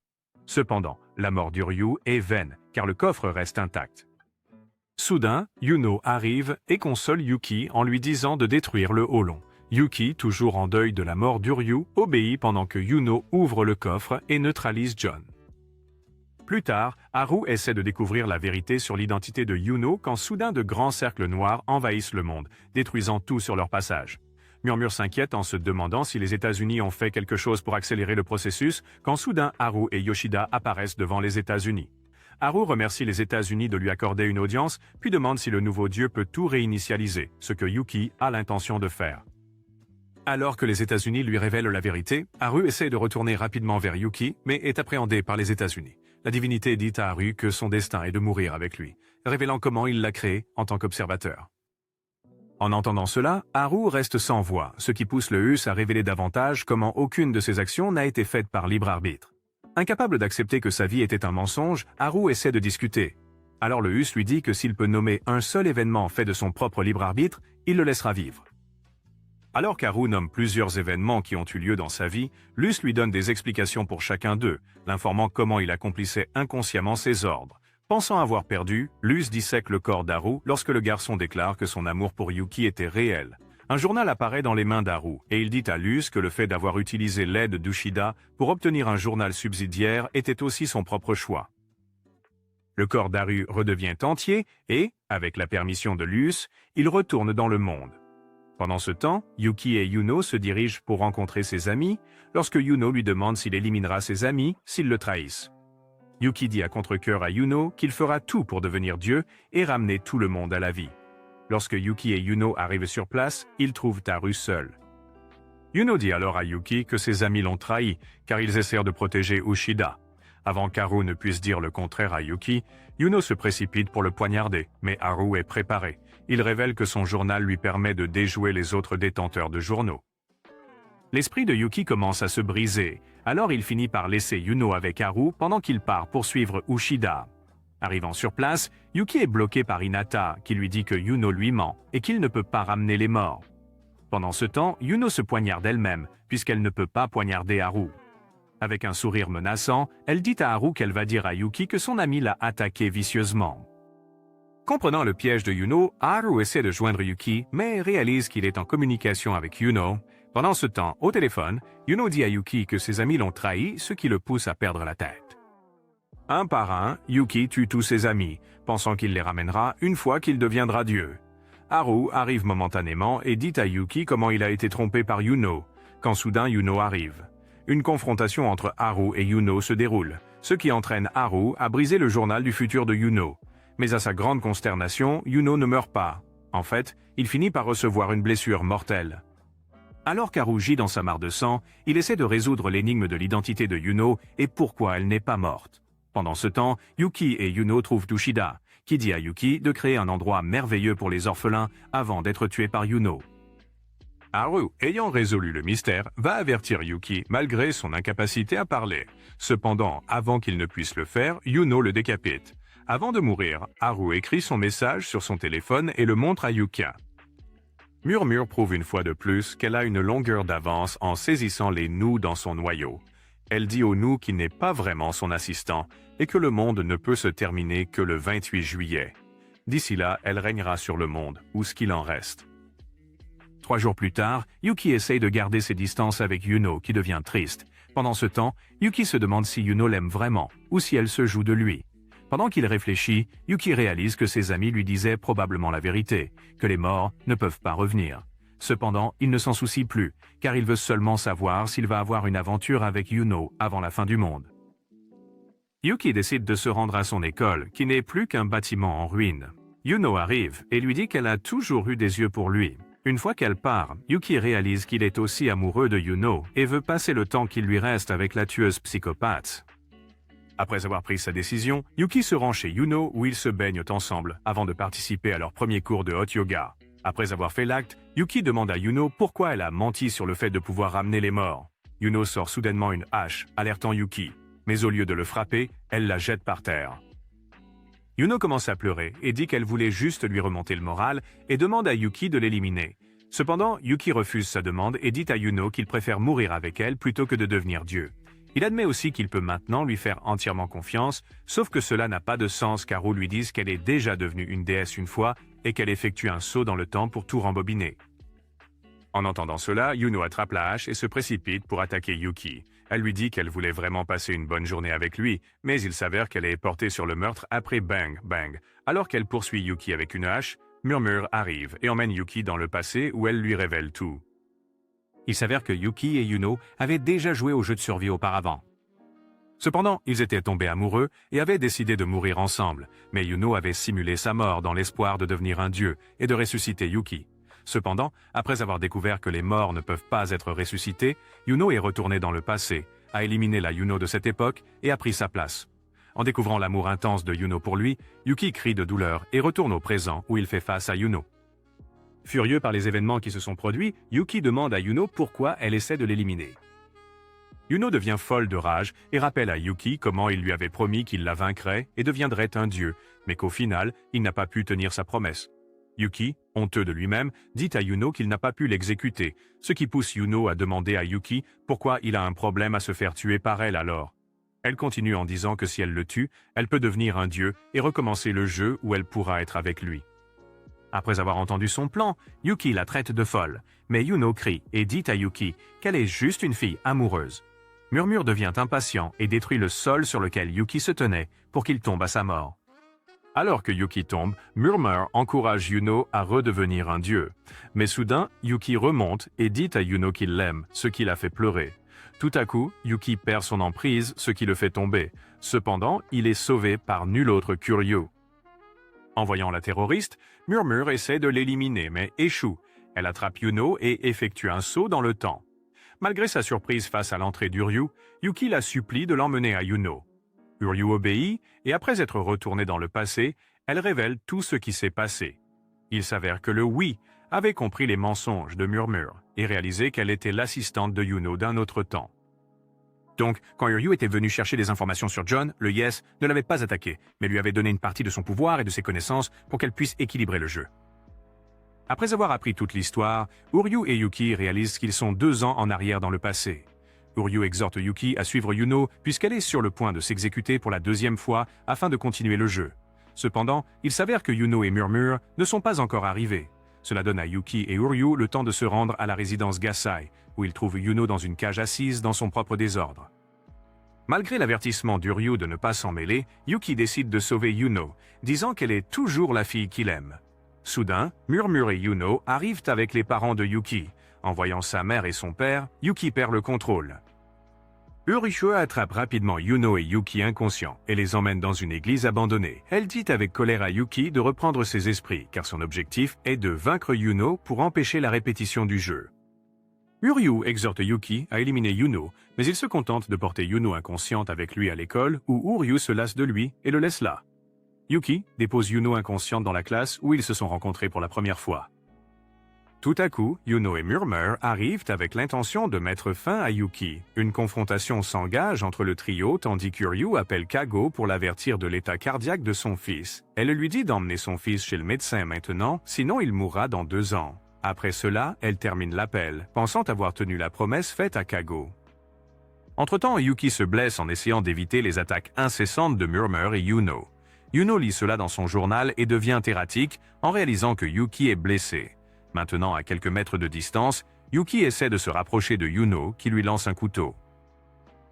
Cependant, la mort d'Uryu est vaine, car le coffre reste intact. Soudain, Yuno arrive et console Yuki en lui disant de détruire le Holon. Yuki, toujours en deuil de la mort d'Uryu, obéit pendant que Yuno ouvre le coffre et neutralise John. Plus tard, Haru essaie de découvrir la vérité sur l'identité de Yuno quand soudain de grands cercles noirs envahissent le monde, détruisant tout sur leur passage. Murmure s'inquiète en se demandant si les États-Unis ont fait quelque chose pour accélérer le processus quand soudain Haru et Yoshida apparaissent devant les États-Unis. Haru remercie les États-Unis de lui accorder une audience, puis demande si le nouveau dieu peut tout réinitialiser, ce que Yuki a l'intention de faire. Alors que les États-Unis lui révèlent la vérité, Haru essaie de retourner rapidement vers Yuki, mais est appréhendé par les États-Unis. La divinité dit à Haru que son destin est de mourir avec lui, révélant comment il l'a créé en tant qu'observateur. En entendant cela, Haru reste sans voix, ce qui pousse le Hus à révéler davantage comment aucune de ses actions n'a été faite par libre arbitre. Incapable d'accepter que sa vie était un mensonge, Haru essaie de discuter. Alors le Hus lui dit que s'il peut nommer un seul événement fait de son propre libre arbitre, il le laissera vivre. Alors qu'Haru nomme plusieurs événements qui ont eu lieu dans sa vie, Luce lui donne des explications pour chacun d'eux, l'informant comment il accomplissait inconsciemment ses ordres. Pensant avoir perdu, Luce dissèque le corps d'Haru lorsque le garçon déclare que son amour pour Yuki était réel. Un journal apparaît dans les mains d'Haru, et il dit à Luce que le fait d'avoir utilisé l'aide d'Ushida pour obtenir un journal subsidiaire était aussi son propre choix. Le corps d'Haru redevient entier et, avec la permission de Luce, il retourne dans le monde. Pendant ce temps, Yuki et Yuno se dirigent pour rencontrer ses amis, lorsque Yuno lui demande s'il éliminera ses amis s'ils le trahissent. Yuki dit à contre-cœur à Yuno qu'il fera tout pour devenir Dieu et ramener tout le monde à la vie. Lorsque Yuki et Yuno arrivent sur place, ils trouvent Haru seul. Yuno dit alors à Yuki que ses amis l'ont trahi, car ils essayent de protéger Ushida. Avant qu'Haru ne puisse dire le contraire à Yuki, Yuno se précipite pour le poignarder, mais Haru est préparé. Il révèle que son journal lui permet de déjouer les autres détenteurs de journaux. L'esprit de Yuki commence à se briser, alors il finit par laisser Yuno avec Haru pendant qu'il part poursuivre Ushida. Arrivant sur place, Yuki est bloqué par Hinata, qui lui dit que Yuno lui ment et qu'il ne peut pas ramener les morts. Pendant ce temps, Yuno se poignarde elle-même, puisqu'elle ne peut pas poignarder Haru. Avec un sourire menaçant, elle dit à Haru qu'elle va dire à Yuki que son ami l'a attaqué vicieusement. Comprenant le piège de Yuno, Haru essaie de joindre Yuki, mais réalise qu'il est en communication avec Yuno. Pendant ce temps, au téléphone, Yuno dit à Yuki que ses amis l'ont trahi, ce qui le pousse à perdre la tête. Un par un, Yuki tue tous ses amis, pensant qu'il les ramènera une fois qu'il deviendra Dieu. Haru arrive momentanément et dit à Yuki comment il a été trompé par Yuno, quand soudain Yuno arrive. Une confrontation entre Haru et Yuno se déroule, ce qui entraîne Haru à briser le journal du futur de Yuno. Mais à sa grande consternation, Yuno ne meurt pas. En fait, il finit par recevoir une blessure mortelle. Alors qu'Haru gît dans sa mare de sang, il essaie de résoudre l'énigme de l'identité de Yuno et pourquoi elle n'est pas morte. Pendant ce temps, Yuki et Yuno trouvent Ushida, qui dit à Yuki de créer un endroit merveilleux pour les orphelins avant d'être tué par Yuno. Haru, ayant résolu le mystère, va avertir Yuki malgré son incapacité à parler. Cependant, avant qu'il ne puisse le faire, Yuno le décapite. Avant de mourir, Haru écrit son message sur son téléphone et le montre à Yuki. Murmure prouve une fois de plus qu'elle a une longueur d'avance en saisissant les nœuds dans son noyau. Elle dit au nous qu'il n'est pas vraiment son assistant et que le monde ne peut se terminer que le 28 juillet. D'ici là, elle régnera sur le monde, ou ce qu'il en reste. 3 jours plus tard, Yuki essaye de garder ses distances avec Yuno, qui devient triste. Pendant ce temps, Yuki se demande si Yuno l'aime vraiment, ou si elle se joue de lui. Pendant qu'il réfléchit, Yuki réalise que ses amis lui disaient probablement la vérité, que les morts ne peuvent pas revenir. Cependant, il ne s'en soucie plus, car il veut seulement savoir s'il va avoir une aventure avec Yuno avant la fin du monde. Yuki décide de se rendre à son école, qui n'est plus qu'un bâtiment en ruine. Yuno arrive et lui dit qu'elle a toujours eu des yeux pour lui. Une fois qu'elle part, Yuki réalise qu'il est aussi amoureux de Yuno et veut passer le temps qu'il lui reste avec la tueuse psychopathe. Après avoir pris sa décision, Yuki se rend chez Yuno où ils se baignent ensemble avant de participer à leur premier cours de hot yoga. Après avoir fait l'acte, Yuki demande à Yuno pourquoi elle a menti sur le fait de pouvoir ramener les morts. Yuno sort soudainement une hache, alertant Yuki, mais au lieu de le frapper, elle la jette par terre. Yuno commence à pleurer et dit qu'elle voulait juste lui remonter le moral et demande à Yuki de l'éliminer. Cependant, Yuki refuse sa demande et dit à Yuno qu'il préfère mourir avec elle plutôt que de devenir Dieu. Il admet aussi qu'il peut maintenant lui faire entièrement confiance, sauf que cela n'a pas de sens car Haru lui dise qu'elle est déjà devenue une déesse une fois et qu'elle effectue un saut dans le temps pour tout rembobiner. En entendant cela, Yuno attrape la hache et se précipite pour attaquer Yuki. Elle lui dit qu'elle voulait vraiment passer une bonne journée avec lui, mais il s'avère qu'elle est portée sur le meurtre après Bang Bang. Alors qu'elle poursuit Yuki avec une hache, Murmure arrive et emmène Yuki dans le passé où elle lui révèle tout. Il s'avère que Yuki et Yuno avaient déjà joué au jeu de survie auparavant. Cependant, ils étaient tombés amoureux et avaient décidé de mourir ensemble, mais Yuno avait simulé sa mort dans l'espoir de devenir un dieu et de ressusciter Yuki. Cependant, après avoir découvert que les morts ne peuvent pas être ressuscités, Yuno est retourné dans le passé, a éliminé la Yuno de cette époque et a pris sa place. En découvrant l'amour intense de Yuno pour lui, Yuki crie de douleur et retourne au présent où il fait face à Yuno. Furieux par les événements qui se sont produits, Yuki demande à Yuno pourquoi elle essaie de l'éliminer. Yuno devient folle de rage et rappelle à Yuki comment il lui avait promis qu'il la vaincrait et deviendrait un dieu, mais qu'au final, il n'a pas pu tenir sa promesse. Yuki, honteux de lui-même, dit à Yuno qu'il n'a pas pu l'exécuter, ce qui pousse Yuno à demander à Yuki pourquoi il a un problème à se faire tuer par elle alors. Elle continue en disant que si elle le tue, elle peut devenir un dieu et recommencer le jeu où elle pourra être avec lui. Après avoir entendu son plan, Yuki la traite de folle, mais Yuno crie et dit à Yuki qu'elle est juste une fille amoureuse. Murmure devient impatient et détruit le sol sur lequel Yuki se tenait pour qu'il tombe à sa mort. Alors que Yuki tombe, Murmure encourage Yuno à redevenir un dieu. Mais soudain, Yuki remonte et dit à Yuno qu'il l'aime, ce qui la fait pleurer. Tout à coup, Yuki perd son emprise, ce qui le fait tomber. Cependant, il est sauvé par nul autre qu'Uryu. En voyant la terroriste, Murmure essaie de l'éliminer mais échoue. Elle attrape Yuno et effectue un saut dans le temps. Malgré sa surprise face à l'entrée d'Uryu, Yuki la supplie de l'emmener à Yuno. Uryu obéit, et après être retourné dans le passé, elle révèle tout ce qui s'est passé. Il s'avère que le oui avait compris les mensonges de Murmure et réalisé qu'elle était l'assistante de Yuno d'un autre temps. Donc, quand Uryu était venu chercher des informations sur John, le Yes ne l'avait pas attaqué, mais lui avait donné une partie de son pouvoir et de ses connaissances pour qu'elle puisse équilibrer le jeu. Après avoir appris toute l'histoire, Uryu et Yuki réalisent qu'ils sont 2 ans en arrière dans le passé. Uryu exhorte Yuki à suivre Yuno puisqu'elle est sur le point de s'exécuter pour la 2e fois afin de continuer le jeu. Cependant, il s'avère que Yuno et Murmure ne sont pas encore arrivés. Cela donne à Yuki et Uryu le temps de se rendre à la résidence Gasai, où ils trouvent Yuno dans une cage assise dans son propre désordre. Malgré l'avertissement d'Uryu de ne pas s'en mêler, Yuki décide de sauver Yuno, disant qu'elle est toujours la fille qu'il aime. Soudain, Murmure et Yuno arrivent avec les parents de Yuki. En voyant sa mère et son père, Yuki perd le contrôle. Uryu attrape rapidement Yuno et Yuki inconscients et les emmène dans une église abandonnée. Elle dit avec colère à Yuki de reprendre ses esprits, car son objectif est de vaincre Yuno pour empêcher la répétition du jeu. Uryu exhorte Yuki à éliminer Yuno, mais il se contente de porter Yuno inconsciente avec lui à l'école, où Uryu se lasse de lui et le laisse là. Yuki dépose Yuno inconsciente dans la classe où ils se sont rencontrés pour la première fois. Tout à coup, Yuno et Murmure arrivent avec l'intention de mettre fin à Yuki. Une confrontation s'engage entre le trio tandis qu'Uryu appelle Kago pour l'avertir de l'état cardiaque de son fils. Elle lui dit d'emmener son fils chez le médecin maintenant, sinon il mourra dans 2 ans. Après cela, elle termine l'appel, pensant avoir tenu la promesse faite à Kago. Entre-temps, Yuki se blesse en essayant d'éviter les attaques incessantes de Murmure et Yuno. Yuno lit cela dans son journal et devient erratique en réalisant que Yuki est blessé. Maintenant, à quelques mètres de distance, Yuki essaie de se rapprocher de Yuno qui lui lance un couteau.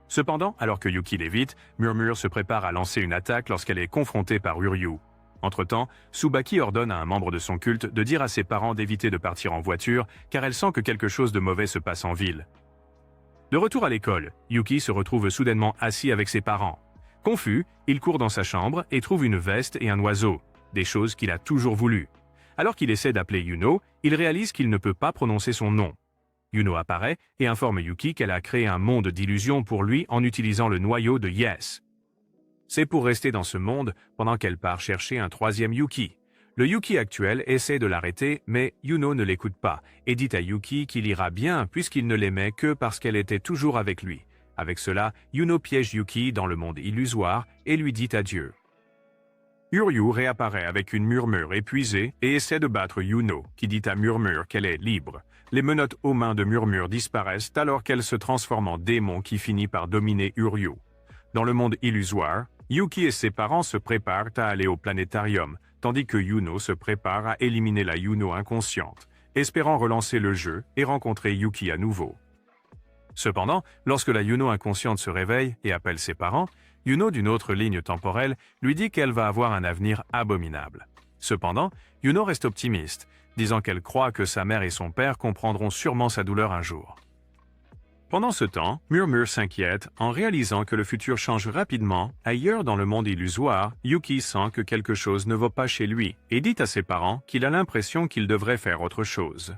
Cependant, alors que Yuki l'évite, Murmure se prépare à lancer une attaque lorsqu'elle est confrontée par Uryu. Entre-temps, Tsubaki ordonne à un membre de son culte de dire à ses parents d'éviter de partir en voiture car elle sent que quelque chose de mauvais se passe en ville. De retour à l'école, Yuki se retrouve soudainement assis avec ses parents. Confus, il court dans sa chambre et trouve une veste et un oiseau, des choses qu'il a toujours voulu. Alors qu'il essaie d'appeler Yuno, il réalise qu'il ne peut pas prononcer son nom. Yuno apparaît et informe Yuki qu'elle a créé un monde d'illusions pour lui en utilisant le noyau de Yes. C'est pour rester dans ce monde pendant qu'elle part chercher un 3e Yuki. Le Yuki actuel essaie de l'arrêter, mais Yuno ne l'écoute pas et dit à Yuki qu'il ira bien puisqu'il ne l'aimait que parce qu'elle était toujours avec lui. Avec cela, Yuno piège Yuki dans le monde illusoire et lui dit adieu. Uryu réapparaît avec une Murmure épuisée et essaie de battre Yuno, qui dit à Murmure qu'elle est libre. Les menottes aux mains de Murmure disparaissent alors qu'elle se transforme en démon qui finit par dominer Uryu. Dans le monde illusoire, Yuki et ses parents se préparent à aller au planétarium, tandis que Yuno se prépare à éliminer la Yuno inconsciente, espérant relancer le jeu et rencontrer Yuki à nouveau. Cependant, lorsque la Yuno inconsciente se réveille et appelle ses parents, Yuno d'une autre ligne temporelle lui dit qu'elle va avoir un avenir abominable. Cependant, Yuno reste optimiste, disant qu'elle croit que sa mère et son père comprendront sûrement sa douleur un jour. Pendant ce temps, Murmure s'inquiète en réalisant que le futur change rapidement. Ailleurs dans le monde illusoire, Yuki sent que quelque chose ne va pas chez lui et dit à ses parents qu'il a l'impression qu'il devrait faire autre chose.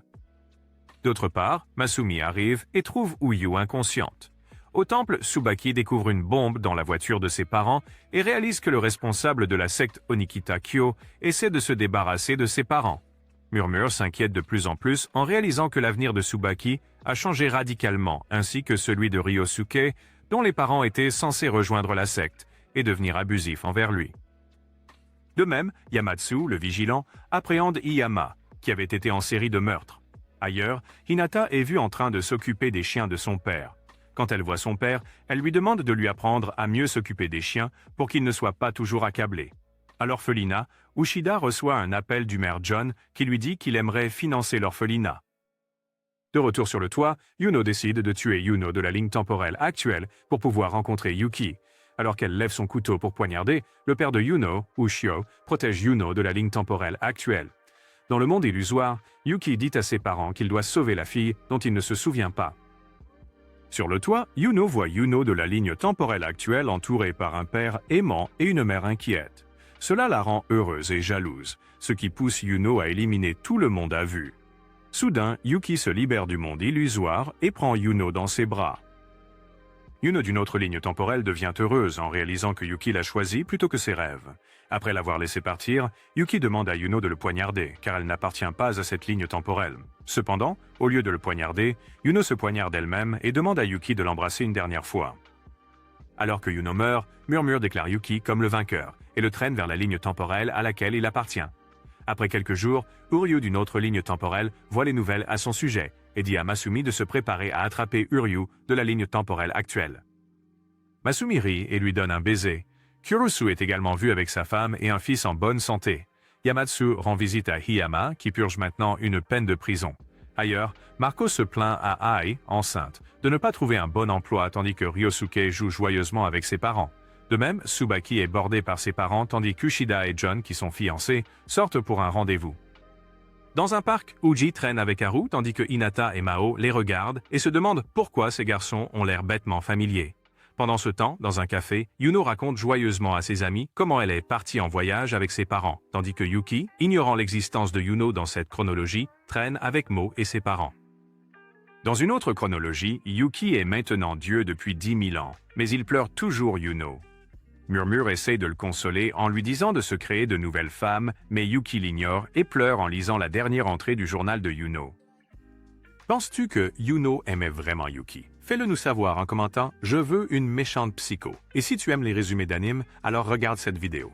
D'autre part, Masumi arrive et trouve Uyu inconsciente. Au temple, Tsubaki découvre une bombe dans la voiture de ses parents et réalise que le responsable de la secte Onikita Kyo essaie de se débarrasser de ses parents. Murmure s'inquiète de plus en plus en réalisant que l'avenir de Tsubaki a changé radicalement, ainsi que celui de Ryosuke, dont les parents étaient censés rejoindre la secte et devenir abusifs envers lui. De même, Yamatsu, le vigilant, appréhende Iyama, qui avait été en série de meurtres. Ailleurs, Hinata est vue en train de s'occuper des chiens de son père. Quand elle voit son père, elle lui demande de lui apprendre à mieux s'occuper des chiens pour qu'il ne soit pas toujours accablé. À l'orphelinat, Ushida reçoit un appel du maire John qui lui dit qu'il aimerait financer l'orphelinat. De retour sur le toit, Yuno décide de tuer Yuno de la ligne temporelle actuelle pour pouvoir rencontrer Yuki. Alors qu'elle lève son couteau pour poignarder, le père de Yuno, Ushio, protège Yuno de la ligne temporelle actuelle. Dans le monde illusoire, Yuki dit à ses parents qu'il doit sauver la fille dont il ne se souvient pas. Sur le toit, Yuno voit Yuno de la ligne temporelle actuelle entourée par un père aimant et une mère inquiète. Cela la rend heureuse et jalouse, ce qui pousse Yuno à éliminer tout le monde à vue. Soudain, Yuki se libère du monde illusoire et prend Yuno dans ses bras. Yuno d'une autre ligne temporelle devient heureuse en réalisant que Yuki l'a choisi plutôt que ses rêves. Après l'avoir laissé partir, Yuki demande à Yuno de le poignarder, car elle n'appartient pas à cette ligne temporelle. Cependant, au lieu de le poignarder, Yuno se poignarde elle-même et demande à Yuki de l'embrasser une dernière fois. Alors que Yuno meurt, Murmure déclare Yuki comme le vainqueur et le traîne vers la ligne temporelle à laquelle il appartient. Après quelques jours, Uryu d'une autre ligne temporelle voit les nouvelles à son sujet et dit à Masumi de se préparer à attraper Uryu de la ligne temporelle actuelle. Masumi rit et lui donne un baiser. Kurusu est également vu avec sa femme et un fils en bonne santé. Yamatsu rend visite à Hiyama, qui purge maintenant une peine de prison. Ailleurs, Marco se plaint à Ai, enceinte, de ne pas trouver un bon emploi tandis que Ryosuke joue joyeusement avec ses parents. De même, Tsubaki est bordé par ses parents tandis qu'Ushida et John, qui sont fiancés, sortent pour un rendez-vous. Dans un parc, Uji traîne avec Haru tandis que Hinata et Mao les regardent et se demandent pourquoi ces garçons ont l'air bêtement familiers. Pendant ce temps, dans un café, Yuno raconte joyeusement à ses amis comment elle est partie en voyage avec ses parents, tandis que Yuki, ignorant l'existence de Yuno dans cette chronologie, traîne avec Mo et ses parents. Dans une autre chronologie, Yuki est maintenant Dieu depuis 10 000 ans, mais il pleure toujours Yuno. Murmure essaie de le consoler en lui disant de se créer de nouvelles femmes, mais Yuki l'ignore et pleure en lisant la dernière entrée du journal de Yuno. Penses-tu que Yuno aimait vraiment Yuki? Fais-le nous savoir en commentant « Je veux une méchante psycho ». Et si tu aimes les résumés d'anime, alors regarde cette vidéo.